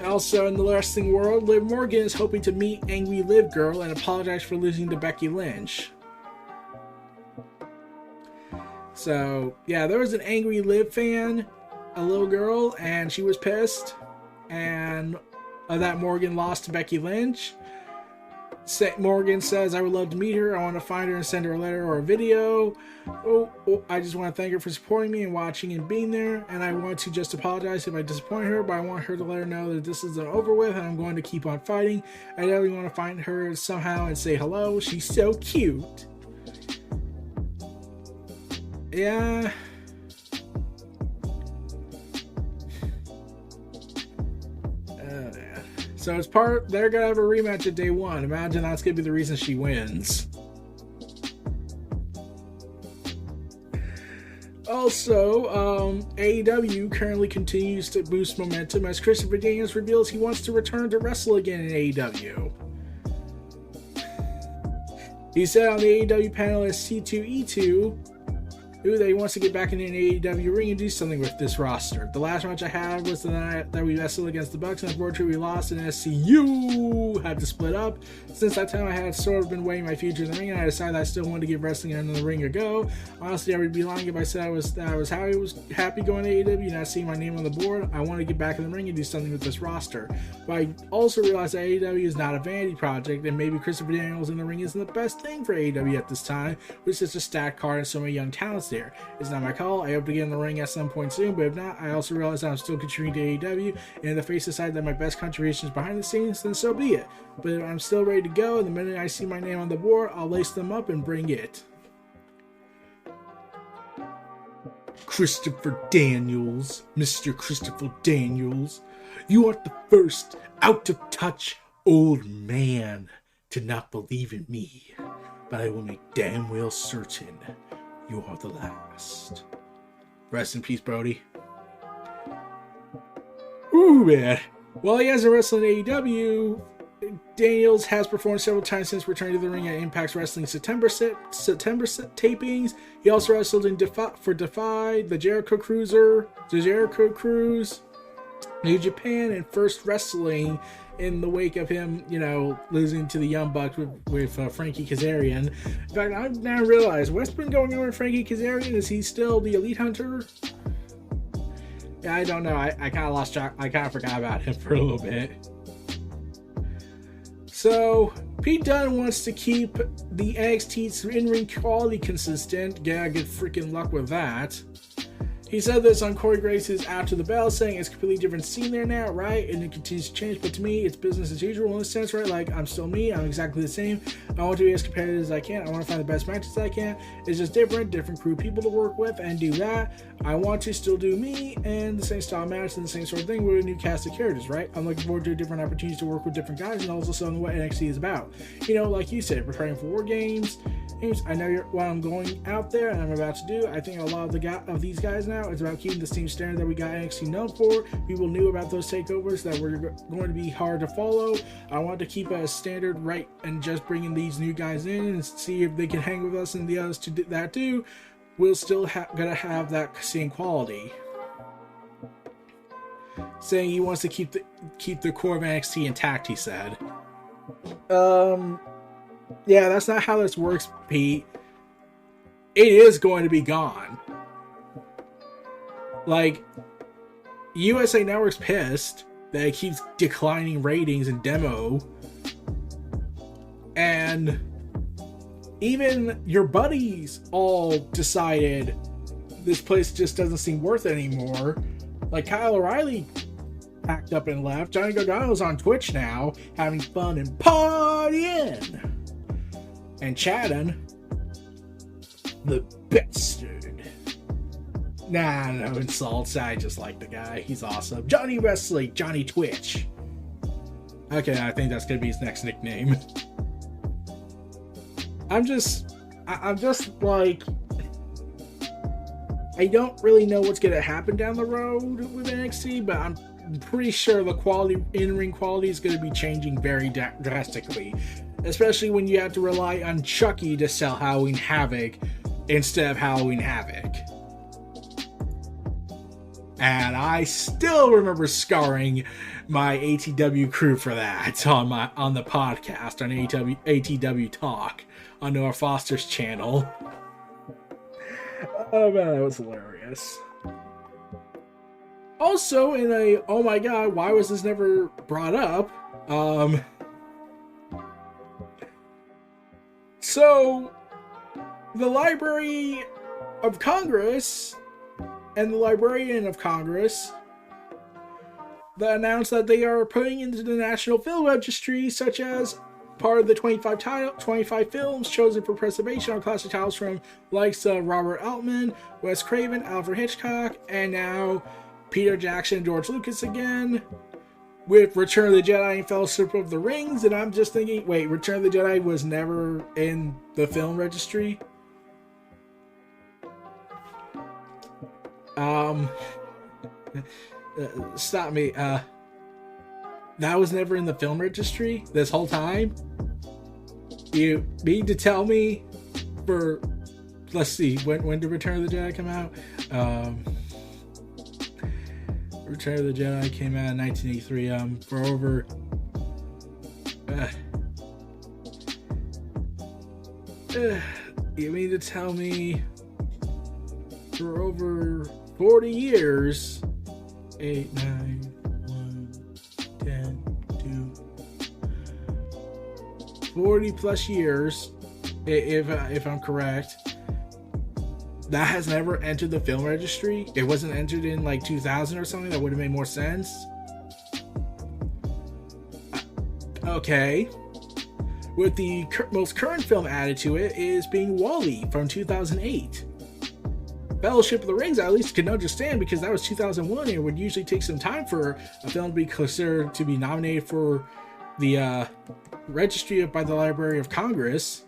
Also, in the wrestling world, Liv Morgan is hoping to meet Angry Liv Girl and apologize for losing to Becky Lynch. So, yeah, there was an Angry Liv fan, a little girl, and she was pissed. And that Morgan lost to Becky Lynch. Morgan says, I would love to meet her. I want to find her and send her a letter or a video. I just want to thank her for supporting me and watching and being there. And I want to just apologize if I disappoint her, but I want her to let her know that this isn't over with and I'm going to keep on fighting. I definitely want to find her somehow and say hello. She's so cute. Yeah. So they're gonna have a rematch at day 1. Imagine that's gonna be the reason she wins. Also, AEW currently continues to boost momentum as Christopher Daniels reveals he wants to return to wrestle again in AEW. He said on the AEW panel as C2E2 that he wants to get back in an AEW ring and do something with this roster. The last match I had was the night that we wrestled against the Bucks, and unfortunately we lost, and SCU had to split up. Since that time, I had sort of been weighing my future in the ring, and I decided I still wanted to give wrestling in the ring a go. Honestly, I would be lying if I said I was happy going to AEW, not seeing my name on the board. I want to get back in the ring and do something with this roster. But I also realized that AEW is not a vanity project, and maybe Christopher Daniels in the ring isn't the best thing for AEW at this time, with such a stacked card and so many young talents there. It's not my call. I hope to get in the ring at some point soon, but if not, I also realize that I'm still contributing to AEW, and if the face decided that my best contribution is behind the scenes, then so be it. But I'm still ready to go, and the minute I see my name on the board, I'll lace them up and bring it. Christopher Daniels, Mr. Christopher Daniels, you are the first out of touch old man to not believe in me, but I will make damn well certain you are the last. Rest in peace, Brody. Ooh, man. While he hasn't wrestled in AEW, Daniels has performed several times since returning to the ring at Impact's Wrestling September tapings. He also wrestled in Defy, the Jericho Cruise, New Japan, and First Wrestling in the wake of him, losing to the Young Bucks with Frankie Kazarian. In fact, I've now realized what's been going on with Frankie Kazarian. Is he still the Elite Hunter? Yeah, I don't know. I kind of lost track. I kind of forgot about him for a little bit. So, Pete Dunne wants to keep the NXT's in-ring quality consistent. Yeah, good freaking luck with that. He said this on Corey Grace's After the Bell, saying it's a completely different scene there now, right? And it continues to change, but to me, it's business as usual in a sense, right? Like, I'm still me, I'm exactly the same. I want to be as competitive as I can. I want to find the best matches I can. It's just different crew people to work with and do that. I want to still do me and the same style match and the same sort of thing with a new cast of characters, right? I'm looking forward to different opportunities to work with different guys and also showing what NXT is about. Like you said, preparing for War Games. I know what I'm going out there and I'm about to do. I think a lot of these guys now, it's about keeping the same standard that we got NXT known for. People knew about those takeovers that were going to be hard to follow. I want to keep a standard right and just bringing these new guys in and see if they can hang with us and the others to do that too. We'll still gonna have that same quality. Saying he wants to keep the core of NXT intact, he said. Yeah, that's not how this works, Pete. It is going to be gone. Like, USA Network's pissed that it keeps declining ratings and demo. And even your buddies all decided this place just doesn't seem worth it anymore. Like, Kyle O'Reilly packed up and left. Johnny Gargano's on Twitch now, having fun and partying. And chatting. The bastard. Nah, no insults. I just like the guy. He's awesome. Johnny Wrestling, Johnny Twitch. Okay, I think that's gonna be his next nickname. I'm just like, I don't really know what's gonna happen down the road with NXT, but I'm pretty sure the quality, in-ring quality, is gonna be changing very drastically. Especially when you have to rely on Chucky to sell Halloween Havoc instead of Halloween Havoc. And I still remember scarring my ATW crew for that on the podcast on ATW Talk on Noah Foster's channel. Oh man, that was hilarious. Also, in a oh my god, why was this never brought up? So, the Library of Congress and the Librarian of Congress that announced that they are putting into the National Film Registry, such as part of the 25 films chosen for preservation are classic titles from likes of Robert Altman, Wes Craven, Alfred Hitchcock, and now Peter Jackson and George Lucas again, with Return of the Jedi and Fellowship of the Rings. And I'm just thinking, wait, Return of the Jedi was never in the film registry? Um, Stop me. That was never in the film registry this whole time? You mean to tell me for, let's see, when did Return of the Jedi come out? Return of the Jedi came out in 1983. For over you mean to tell me for over 40 years, 8, 9, 1, 10, 2, 40 plus years, if I'm correct, that has never entered the film registry? It wasn't entered in like 2000 or something? That would have made more sense. Okay. With the most current film added to it is being WALL-E from 2008. Fellowship of the Rings, I at least can understand, because that was 2001, and it would usually take some time for a film to be considered to be nominated for the registry by the Library of Congress.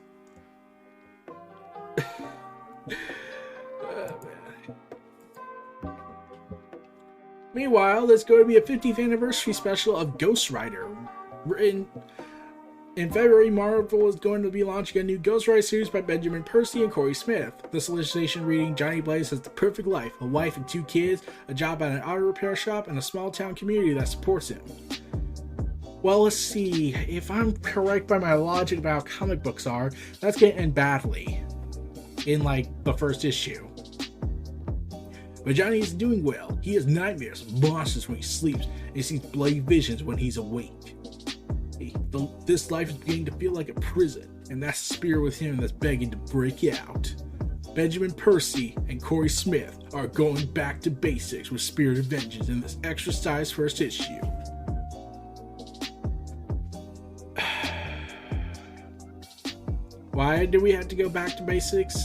Meanwhile, there's going to be a 50th anniversary special of Ghost Rider. In February, Marvel is going to be launching a new Ghost Rider series by Benjamin Percy and Corey Smith. The solicitation reading, Johnny Blaze has the perfect life, a wife and 2 kids, a job at an auto repair shop, and a small town community that supports him. Well, let's see. If I'm correct by my logic about how comic books are, that's going to end badly in like the first issue. But Johnny is doing well. He has nightmares of monsters when he sleeps, and he sees bloody visions when he's awake. This life is beginning to feel like a prison, and that spirit with him that's begging to break out. Benjamin Percy and Corey Smith are going back to basics with Spirit of Vengeance in this extra-sized first issue. Why do we have to go back to basics?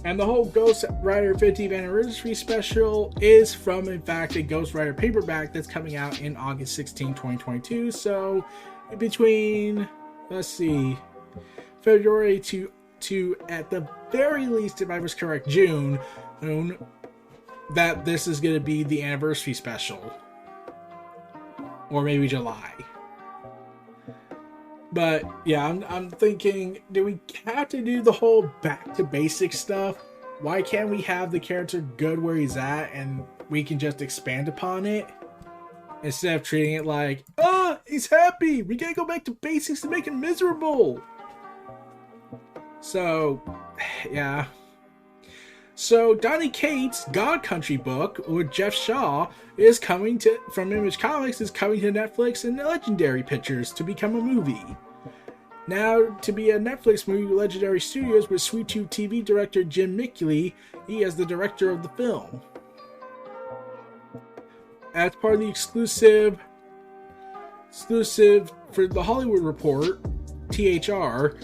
And the whole Ghost Rider 50th anniversary special is from, in fact, a Ghost Rider paperback that's coming out in August 16, 2022. So, in between, let's see, February to at the very least, if I was correct, June, that this is going to be the anniversary special. Or maybe July. But yeah, I'm thinking, do we have to do the whole back to basics stuff? Why can't we have the character good where he's at and we can just expand upon it? Instead of treating it like, he's happy, we gotta go back to basics to make him miserable. So, yeah. So, Donny Cates' God Country book with Jeff Shaw is coming from Image Comics, is coming to Netflix and Legendary Pictures to become a movie. Now, to be a Netflix movie, Legendary Studios with Sweet Tooth TV director Jim Mickley, he is the director of the film. As part of the exclusive for The Hollywood Report, THR,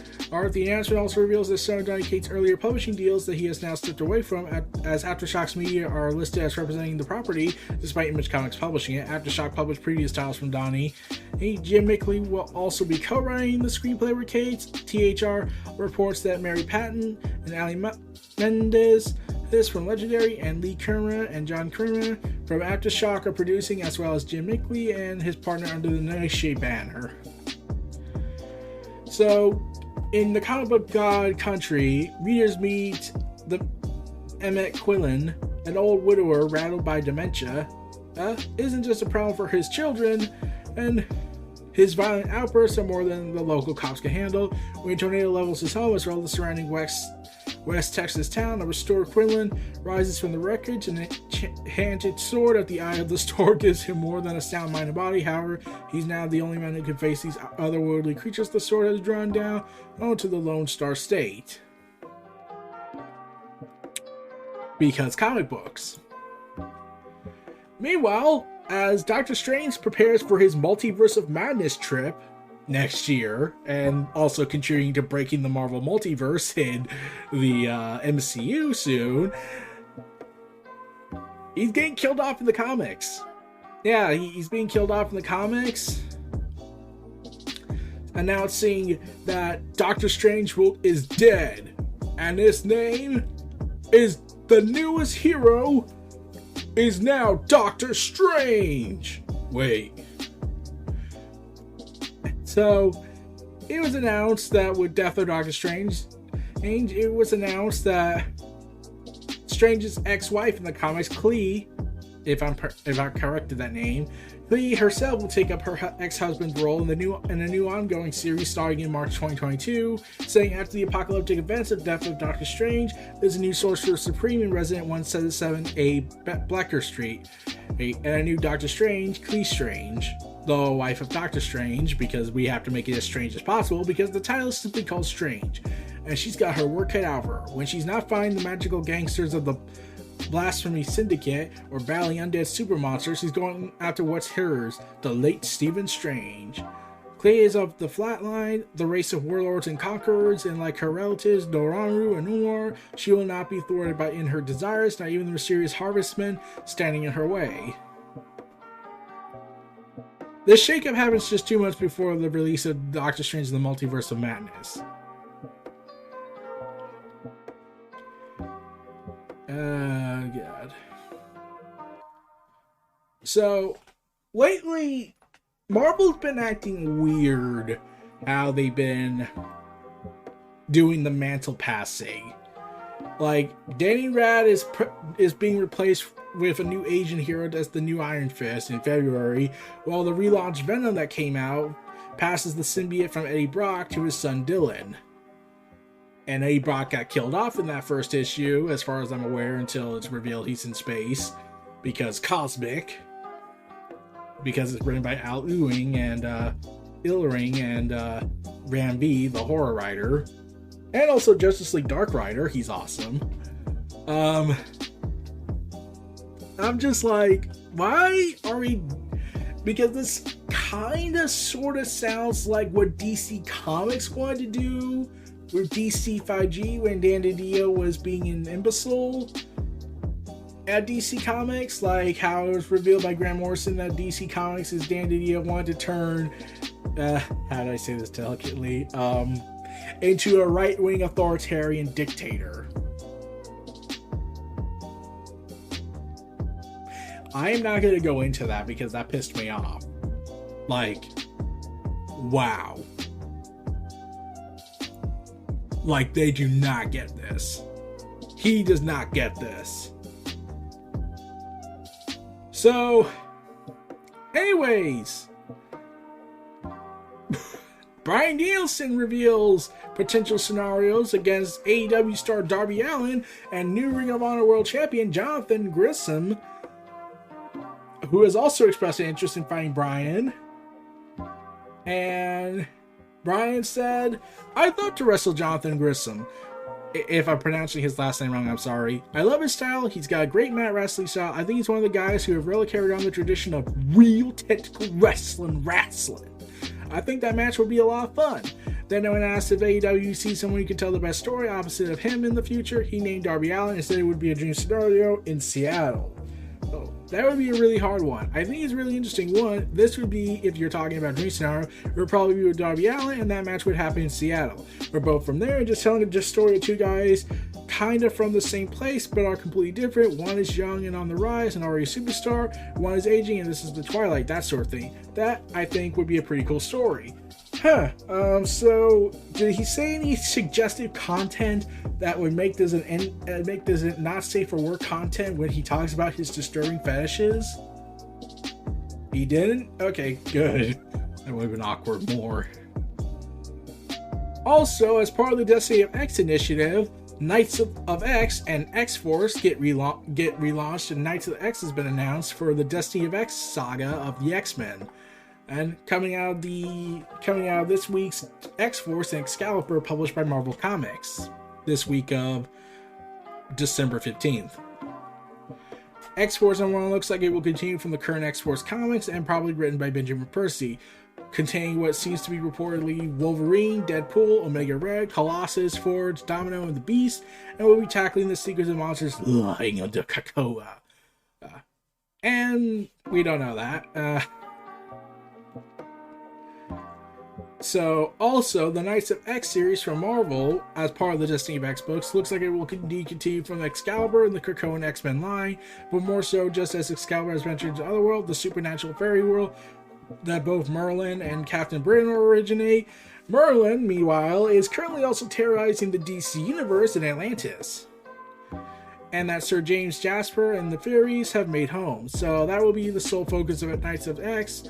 the announcement also reveals that some of Donny Cates' earlier publishing deals that he has now stepped away from, as Aftershocks Media are listed as representing the property, despite Image Comics publishing it. Aftershock published previous titles from Donny. Jim Mickley will also be co-writing the screenplay with Cates. THR reports that Mary Patton and Ali Mendez, this from Legendary, and Lee Kerma and John Kerma from Aftershock are producing, as well as Jim Mickley and his partner under the Nightshade banner. So, in the comic book God Country, readers meet the Emmett Quillen, an old widower rattled by dementia, isn't just a problem for his children, and his violent outbursts are more than the local cops can handle. When a tornado levels his home as well as the surrounding West Texas town, a restored Quinlan rises from the wreckage, and a handed sword at the eye of the storm gives him more than a sound mind and body. However, he's now the only man who can face these otherworldly creatures the sword has drawn down onto the Lone Star State. Because comic books. Meanwhile, as Doctor Strange prepares for his Multiverse of Madness trip next year, and also contributing to breaking the Marvel multiverse in the MCU soon, he's getting killed off in the comics. Yeah, he's being killed off in the comics, announcing that Doctor Strange is dead, and his name is the newest hero is now Doctor Strange. Wait. So, it was announced that with Death of Doctor Strange, it was announced that Strange's ex-wife in the comics, Clea, if I corrected that name, Clea herself will take up her ex-husband's role in a new ongoing series starting in March 2022, saying after the apocalyptic events of Death of Doctor Strange, there's a new Sorcerer Supreme in Resident 177A Bleecker Street, and a new Doctor Strange, Clea Strange, the wife of Doctor Strange, because we have to make it as strange as possible, because the title is simply called Strange, and she's got her work cut out of her. When she's not fighting the magical gangsters of the Blasphemy Syndicate or battling undead super monsters, he's going after what's hers, the late Stephen Strange. Clea is of the Flatline, the race of warlords and conquerors, and like her relatives Dormammu and Umar, she will not be thwarted in her desires, not even the mysterious harvestmen standing in her way. This shakeup happens just 2 months before the release of Doctor Strange in the Multiverse of Madness. God. So, lately, Marvel's been acting weird how they've been doing the mantle passing. Like, Danny Rand is being replaced with a new Asian hero as the new Iron Fist in February, while the relaunched Venom that came out passes the symbiote from Eddie Brock to his son Dylan. And Eddie Brock got killed off in that first issue, as far as I'm aware, until it's revealed he's in space. Because Cosmic. Because it's written by Al Ewing and Illring and Ram V, the horror writer. And also Justice League Dark Rider. He's awesome. I'm just like, why are we... Because this kind of sort of sounds like what DC Comics wanted to do with DC 5G when Dan DiDio was being an imbecile at DC Comics, like how it was revealed by Grant Morrison that DC Comics is Dan DiDio wanted to turn, how do I say this delicately, into a right-wing authoritarian dictator. I am not going to go into that because that pissed me off. Like, wow. Like, they do not get this. He does not get this. So, anyways, Bryan Danielson reveals potential scenarios against AEW star Darby Allin and new Ring of Honor World Champion Jonathan Grissom, who has also expressed an interest in fighting Bryan. And Bryan said, I'd love to wrestle Jonathan Grissom. If I'm pronouncing his last name wrong, I'm sorry. I love his style. He's got a great mat wrestling style. I think he's one of the guys who have really carried on the tradition of real technical wrestling. I think that match will be a lot of fun. Then when asked if AEW sees someone who can tell the best story opposite of him in the future, he named Darby Allin and said it would be a dream scenario in Seattle. So that would be a really hard one. I think it's a really interesting one. This would be, if you're talking about dream scenario, it would probably be with Darby Allin, and that match would happen in Seattle. We're both from there, and just telling a story of two guys kind of from the same place, but are completely different. One is young and on the rise and already a superstar. One is aging, and this is the twilight, that sort of thing. That, I think, would be a pretty cool story. So did he say any suggestive content that would make this not safe for work content when he talks about his disturbing fetishes? He didn't? Okay, good. That would have been awkward more. Also, as part of the Destiny of X initiative, Knights of X and X-Force get relaunched, and Knights of X has been announced for the Destiny of X saga of the X-Men. And coming out of this week's X-Force and Excalibur, published by Marvel Comics, this week of December 15th. X-Force number 1 looks like it will continue from the current X-Force comics and probably written by Benjamin Percy, containing what seems to be reportedly Wolverine, Deadpool, Omega Red, Colossus, Forge, Domino, and the Beast, and will be tackling the secrets of monsters lying under Krakoa. And we don't know that. So, also, the Knights of X series from Marvel, as part of the Destiny of X books, looks like it will continue from Excalibur and the Krakoan X-Men line, but more so just as Excalibur has ventured into Otherworld, the supernatural fairy world that both Merlin and Captain Britain originate. Merlin, meanwhile, is currently also terrorizing the DC universe in Atlantis. And that Sir James Jasper and the Fairies have made home. So that will be the sole focus of Knights of X,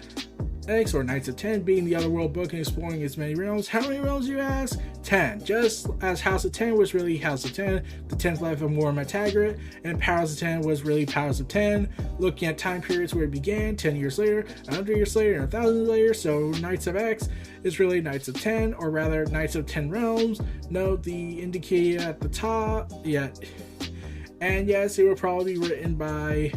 or Knights of 10, being the Otherworld book and exploring its many realms. How many realms, you ask? 10. Just as House of 10 was really House of 10, the 10th life of Moira MacTaggert, and Powers of 10 was really Powers of 10, looking at time periods where it began, 10 years later, 100 years later, and 1,000 years later. So Knights of X is really Knights of 10, or rather Knights of 10 realms. Note the indicator at the top. Yeah. And yes, it will probably be written by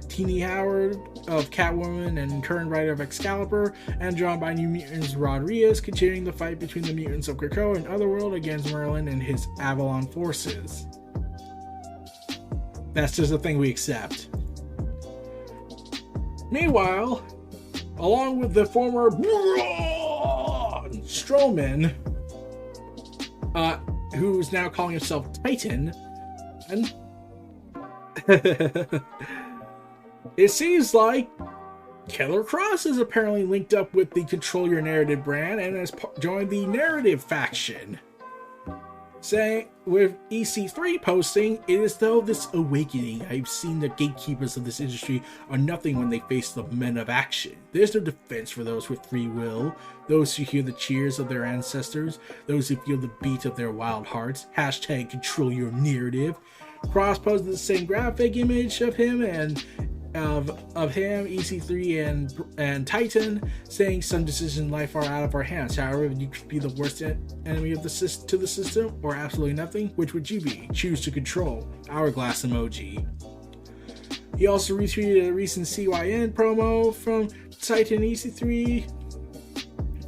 Tini Howard of Catwoman and current writer of Excalibur, and drawn by New Mutants Rod Reis, continuing the fight between the mutants of Krakoa and Otherworld against Merlin and his Avalon forces. That's just a thing we accept. Meanwhile, along with the former Braun Strowman, who's now calling himself Titan, and it seems like Killer Kross is apparently linked up with the Control Your Narrative brand and has joined the Narrative faction. Saying, with EC3 posting, it is though this awakening I've seen the gatekeepers of this industry are nothing when they face the men of action. There's no defense for those with free will, those who hear the cheers of their ancestors, those who feel the beat of their wild hearts. Hashtag Control Your Narrative. Kross posted the same graphic image of him and of him, EC3 and Titan, saying some decisions in life are out of our hands. However, you could be the worst enemy of the system, or absolutely nothing. Which would you be? Choose to control. Hourglass emoji. He also retweeted a recent CYN promo from Titan EC3,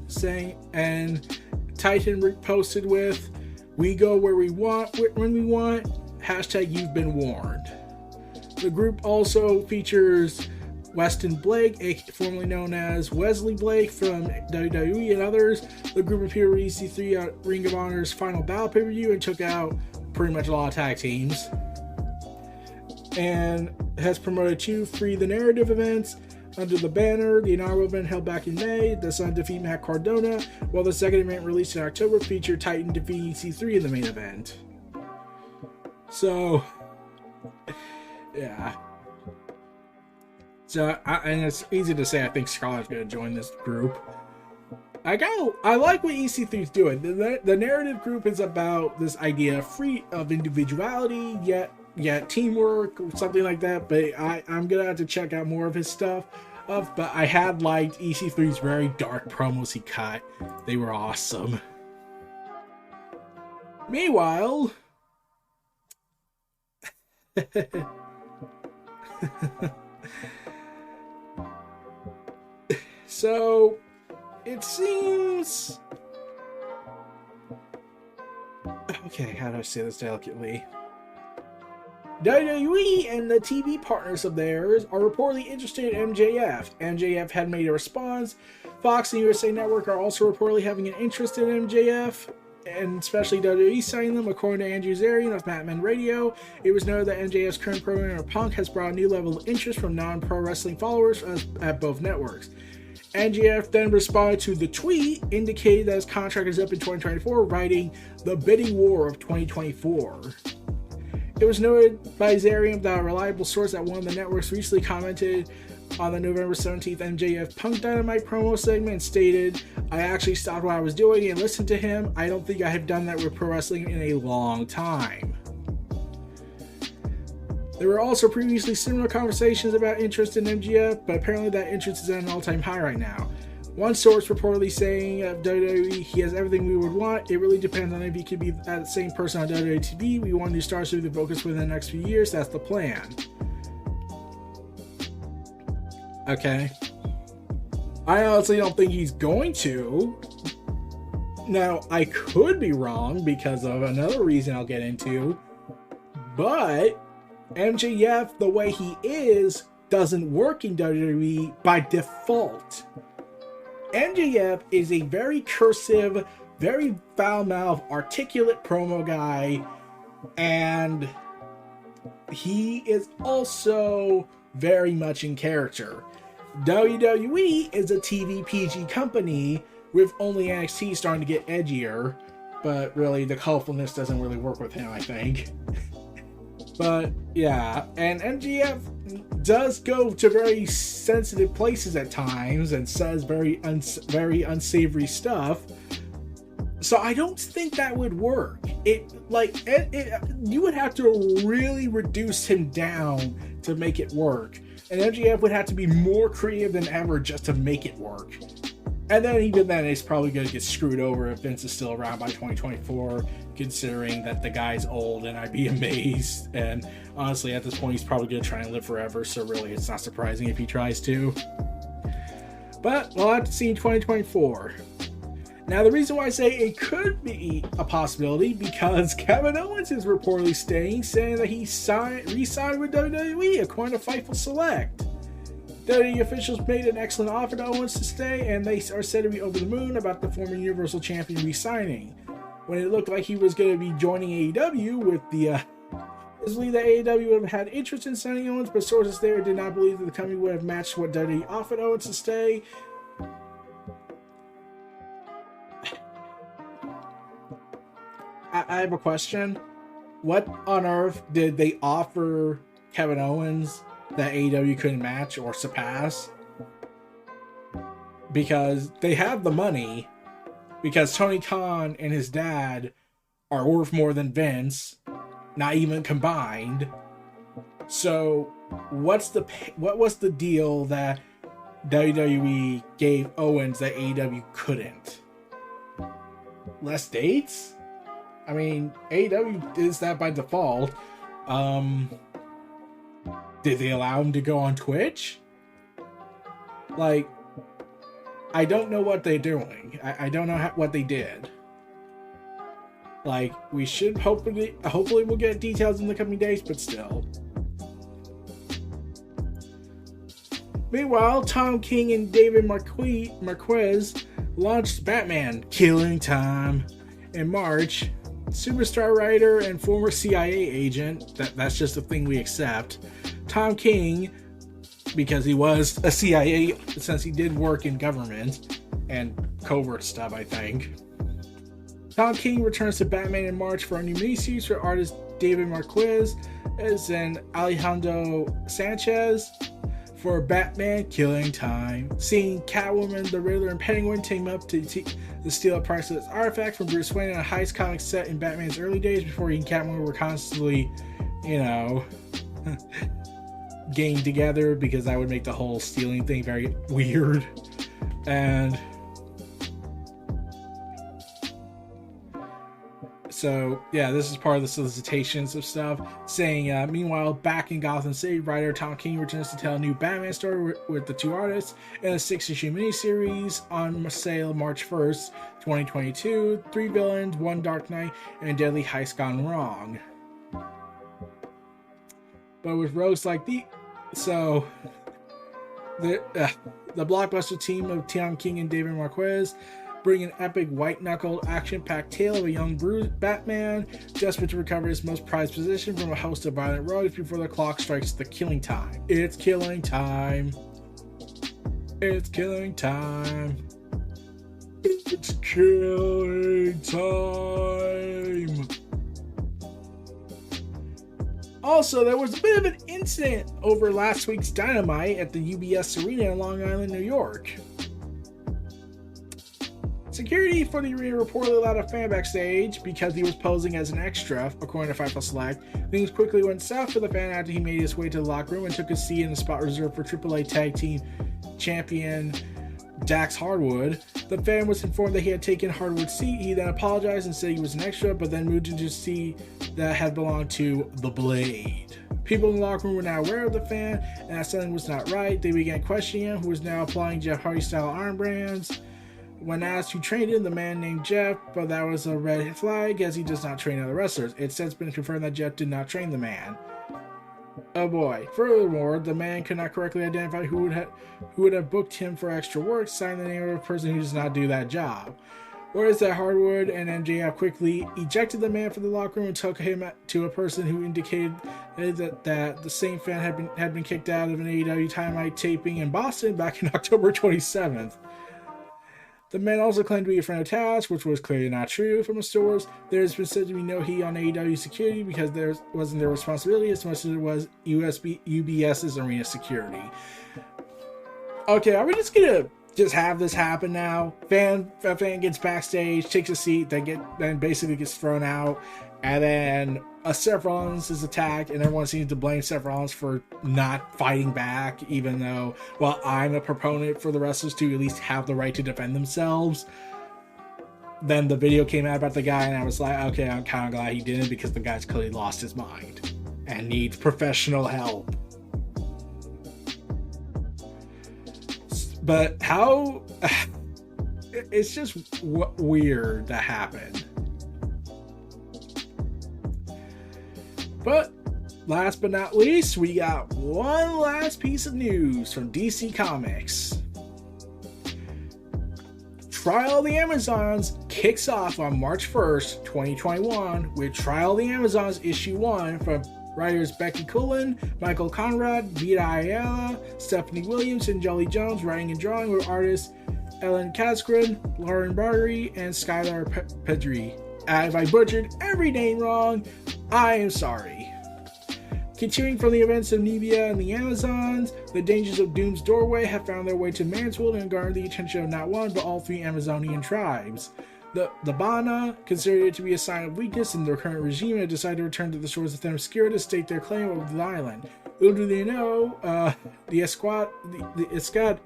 saying, and Titan posted with, "We go where we want, when we want. Hashtag you've been warned." The group also features Weston Blake, formerly known as Wesley Blake from WWE, and others. The group appeared with EC3 at Ring of Honor's Final Battle pay-per-view and took out pretty much a lot of tag teams. And has promoted 2 Free the Narrative events under the banner. The inaugural event held back in May, the Sun defeat Matt Cardona, while the second event released in October featured Titan defeating EC3 in the main event. So, yeah. So, and it's easy to say I think Scarlett's going to join this group. I like what EC3 is doing. The narrative group is about this idea free of individuality, yet teamwork, or something like that. But I'm going to have to check out more of his stuff. But I had liked EC3's very dark promos he cut. They were awesome. Meanwhile... So, it seems... Okay, how do I say this delicately? WWE and the TV partners of theirs are reportedly interested in MJF. MJF had made a response. Fox and USA Network are also reportedly having an interest in MJF, and especially WWE signing them. According to Andrew Zarian of Matman Radio, it was noted that MJF's current program of Punk has brought a new level of interest from non-pro wrestling followers at both networks. MJF then responded to the tweet, indicating that his contract is up in 2024, writing, "The bidding war of 2024. It was noted by Zarian that a reliable source at one of the networks recently commented on the November 17th MJF Punk Dynamite promo segment and stated, "I actually stopped what I was doing and listened to him. I don't think I have done that with pro wrestling in a long time." There were also previously similar conversations about interest in MJF, but apparently that interest is at an all-time high right now. One source reportedly saying of WWE, "He has everything we would want. It really depends on if he could be the same person on WWE TV. We want new stars to be the focus within the next few years. That's the plan." Okay. I honestly don't think he's going to. Now, I could be wrong because of another reason I'll get into, but MJF, the way he is, doesn't work in WWE by default. MJF is a very cursive, very foul-mouthed, articulate promo guy, and he is also very much in character. WWE is a TV PG company with only NXT starting to get edgier, but really the colorfulness doesn't really work with him, I think. But yeah, and MJF does go to very sensitive places at times and says very unsavory stuff. So I don't think that would work. You would have to really reduce him down to make it work. And MJF would have to be more creative than ever just to make it work. And then even then, it's probably going to get screwed over if Vince is still around by 2024, considering that the guy's old, and I'd be amazed. And honestly, at this point, he's probably going to try and live forever, so really, it's not surprising if he tries to. But we'll have to see in 2024. Now, the reason why I say it could be a possibility, because Kevin Owens is reportedly saying that he re-signed with WWE, according to Fightful Select. WWE officials made an excellent offer to Owens to stay, and they are said to be over the moon about the former Universal Champion re-signing. When it looked like he was going to be joining AEW with the... It's believed that AEW would have had interest in signing Owens, but sources there did not believe that the company would have matched what WWE offered Owens to stay. I have a question. What on earth did they offer Kevin Owens that AEW couldn't match or surpass? Because they have the money, because Tony Khan and his dad are worth more than Vince, not even combined. So what was the deal that WWE gave Owens that AEW couldn't? Less dates? I mean, AEW is that by default. Did they allow him to go on Twitch? Like, I don't know what they're doing. I don't know what they did. Like, we should hopefully we'll get details in the coming days, but still. Meanwhile, Tom King and David Marquez launched Batman Killing Time in March. Superstar writer and former CIA agent, that's just a thing we accept. Tom King, because he was a CIA, since he did work in government and covert stuff, I think. Tom King returns to Batman in March for a new miniseries for artist David Marquez and Alejandro Sanchez for Batman Killing Time. Seeing Catwoman, the Riddler, and Penguin team up to steal a priceless artifact from Bruce Wayne in a heist comic set in Batman's early days before he and Catwoman were constantly, getting together, because that would make the whole stealing thing very weird. And so, yeah, this is part of the solicitations of stuff, saying, meanwhile, back in Gotham City, writer Tom King returns to tell a new Batman story with the two artists in a 6-issue miniseries on sale March 1st, 2022. 3 villains, 1 Dark Knight, and a deadly heist gone wrong. But with rogues like the blockbuster team of Tom King and David Marquez bring an epic white-knuckled, action-packed tale of a young bruised Batman desperate to recover his most prized possession from a host of violent rogues before the clock strikes the killing time. It's killing time. It's killing time. It's killing time. Also, there was a bit of an incident over last week's Dynamite at the UBS Arena in Long Island, New York. Security for the arena reportedly allowed a fan backstage because he was posing as an extra, according to Fightful Select. Things quickly went south for the fan after he made his way to the locker room and took a seat in the spot reserved for AAA Tag Team Champion Dax Hardwood. The fan was informed that he had taken Hardwood's seat. He then apologized and said he was an extra, but then moved into a seat that had belonged to The Blade. People in the locker room were now aware of the fan, and that something was not right. They began questioning him, who was now applying Jeff Hardy-style arm brands. When asked who trained him, the man named Jeff, but that was a red flag as he does not train other wrestlers. It's since been confirmed that Jeff did not train the man. Oh boy. Furthermore, the man could not correctly identify who would have booked him for extra work, signing the name of a person who does not do that job. Whereas that Hardwood and MJF quickly ejected the man from the locker room and took him to a person who indicated that the same fan had been kicked out of an AEW Dynamite taping in Boston back in October 27th. The man also claimed to be a friend of Taz, which was clearly not true from the source. There has been said to be no heat on AEW security because there wasn't their responsibility as much as it was UBS's arena security. Okay, are we just gonna have this happen now? A fan gets backstage, takes a seat, then basically gets thrown out, and then Seth Rollins is attacked, and everyone seems to blame Seth Rollins for not fighting back, even though, well, I'm a proponent for the wrestlers to at least have the right to defend themselves. Then the video came out about the guy, and I was like, okay, I'm kind of glad he didn't, because the guy's clearly lost his mind and needs professional help. But how... it's just weird that happened. But last but not least, we got one last piece of news from DC Comics. Trial of the Amazons kicks off on March 1st, 2021 with Trial of the Amazons Issue 1 from writers Becky Cullen, Michael Conrad, Vita Ayala, Stephanie Williams, and Jolly Jones, writing and drawing with artists Ellen Kaskren, Lauren Barry, and Skylar Pedri. If I butchered every name wrong, I am sorry. Continuing from the events of Nivea and the Amazons, the dangers of Doom's Doorway have found their way to Mansfield and garnered the attention of not one, but all three Amazonian tribes. The Bana, considered it to be a sign of weakness in their current regime, have decided to return to the shores of Themyscira to stake their claim over the island. Little do they know, the Escad,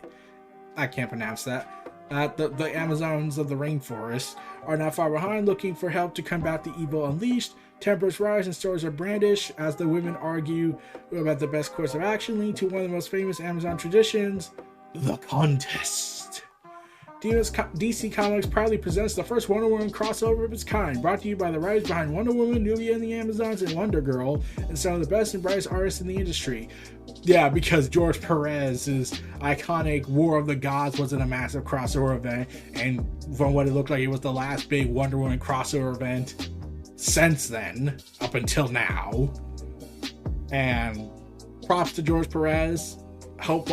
I can't pronounce that, the Amazons of the rainforest are not far behind, looking for help to combat the evil unleashed. Tempers rise and swords are brandished as the women argue about the best course of action, leading to one of the most famous Amazon traditions, the contest. DC Comics proudly presents the first Wonder Woman crossover of its kind, brought to you by the writers behind Wonder Woman, Nubia and the Amazons, and Wonder Girl, and some of the best and brightest artists in the industry. Yeah, because George Perez's iconic War of the Gods wasn't a massive crossover event, and from what it looked like, it was the last big Wonder Woman crossover event since then, up until now. And props to George Perez. Hope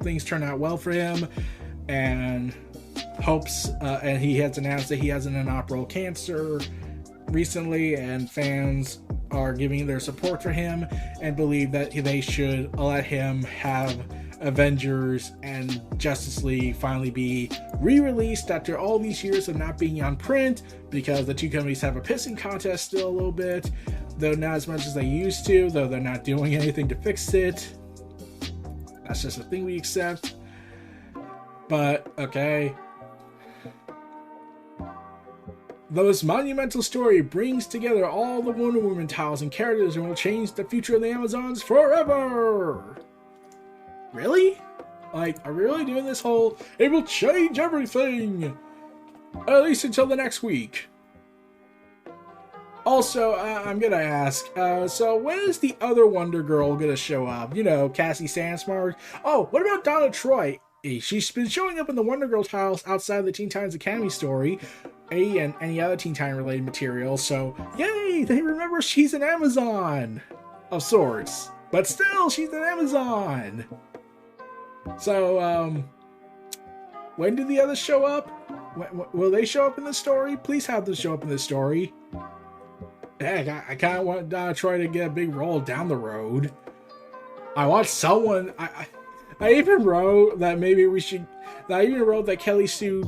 things turn out well for him, and and he has announced that he has an inoperable cancer recently, and fans are giving their support for him and believe that they should let him have Avengers and Justice League finally be re-released after all these years of not being on print, because the two companies have a pissing contest still a little bit, though not as much as they used to, though they're not doing anything to fix it. That's just a thing we accept. But okay, this monumental story brings together all the Wonder Woman titles and characters and will change the future of the Amazons forever. Really? Like, are we really doing this whole, it will change everything? At least until the next week. Also, I'm gonna ask, so when is the other Wonder Girl gonna show up? You know, Cassie Sandsmark? Oh, what about Donna Troy? She's been showing up in the Wonder Girl titles outside of the Teen Titans Academy story, and any other Teen Titan related material, so yay, they remember she's an Amazon of sorts, but still, she's an Amazon. So, when do the others show up? Will they show up in the story? Please have them show up in the story. Heck, I kind of want Donna Troy to get a big role down the road. I want someone. I even wrote that maybe we should. I even wrote that Kelly Sue,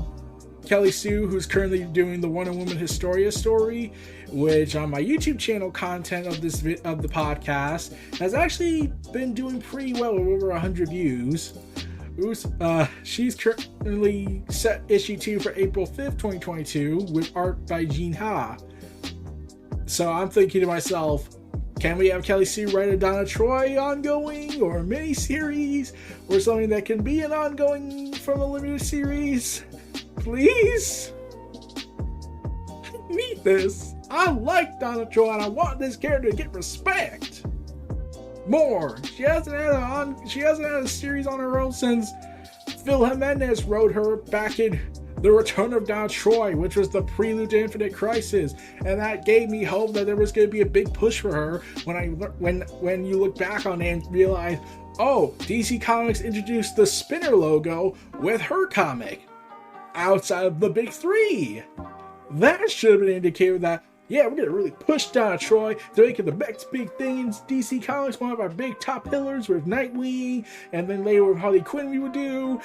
who's currently doing the Wonder Woman Historia story, which on my YouTube channel content of the podcast has actually been doing pretty well with over 100 views. She's currently set issue 2 for April 5th, 2022, with art by Jean Ha. So I'm thinking to myself, can we have Kelly Sue write a Donna Troy ongoing or a mini-series or something that can be an ongoing from a limited series? Please? I need this. I like Donna Troy and I want this character to get respect. more. She hasn't had a series on her own since Phil Jimenez wrote her back in The Return of Don Troy, which was the prelude to Infinite Crisis, and that gave me hope that there was going to be a big push for her. When you look back on it and realize, oh, DC Comics introduced the Spinner logo with her comic outside of the big three. That should have been an indicator that, yeah, we're going to really push Donna Troy to make it the next big thing in DC Comics, one of our big top pillars with Nightwing, and then later with Harley Quinn we would do.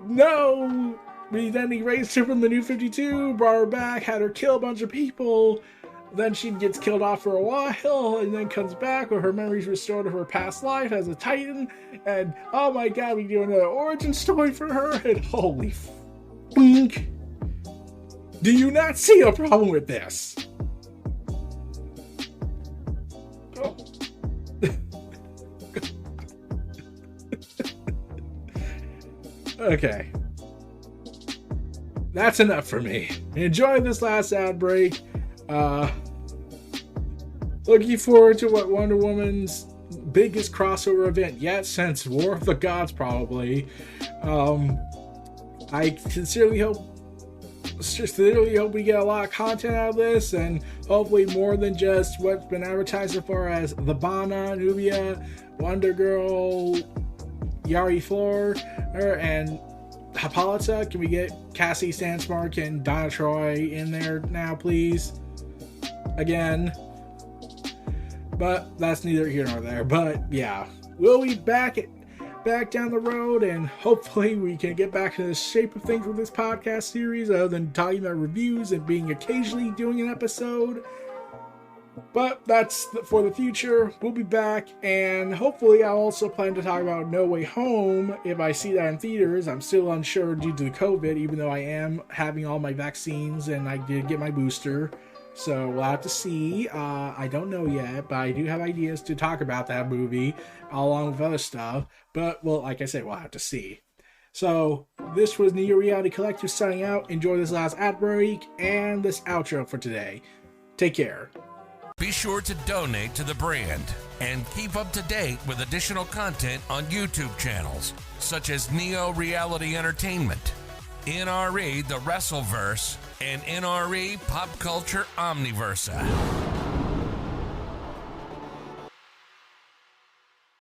No! We then erased her from the New 52, brought her back, had her kill a bunch of people, then she gets killed off for a while, and then comes back with her memories restored of her past life as a Titan, and oh my god, we do another origin story for her, and holy f***ing. Do you not see a problem with this? Oh. Okay. That's enough for me. Enjoy this last ad break. Looking forward to what Wonder Woman's biggest crossover event yet since War of the Gods, probably. I sincerely hope we get a lot of content out of this, and hopefully more than just what's been advertised so far as The Bana, Nubia, Wonder Girl, Yari Floor, and Hippolyta. Can we get Cassie Sandsmark and Donna Troy in there now, please? Again. But that's neither here nor there. But yeah, we'll be back down the road, and hopefully we can get back to the shape of things with this podcast series, other than talking about reviews and being occasionally doing an episode. But that's for the future. We'll be back, and hopefully I'll also plan to talk about No Way Home if I see that in theaters. I'm still unsure due to the COVID, even though I am having all my vaccines and I did get my booster. So we'll have to see. I don't know yet, but I do have ideas to talk about that movie along with other stuff. But, well, like I said, we'll have to see. So this was Neo Reality Collective signing out. Enjoy this last ad break and this outro for today. Take care. Be sure to donate to the brand and keep up to date with additional content on YouTube channels such as Neo Reality Entertainment, NRE The Wrestleverse, and NRE Pop Culture Omniversa.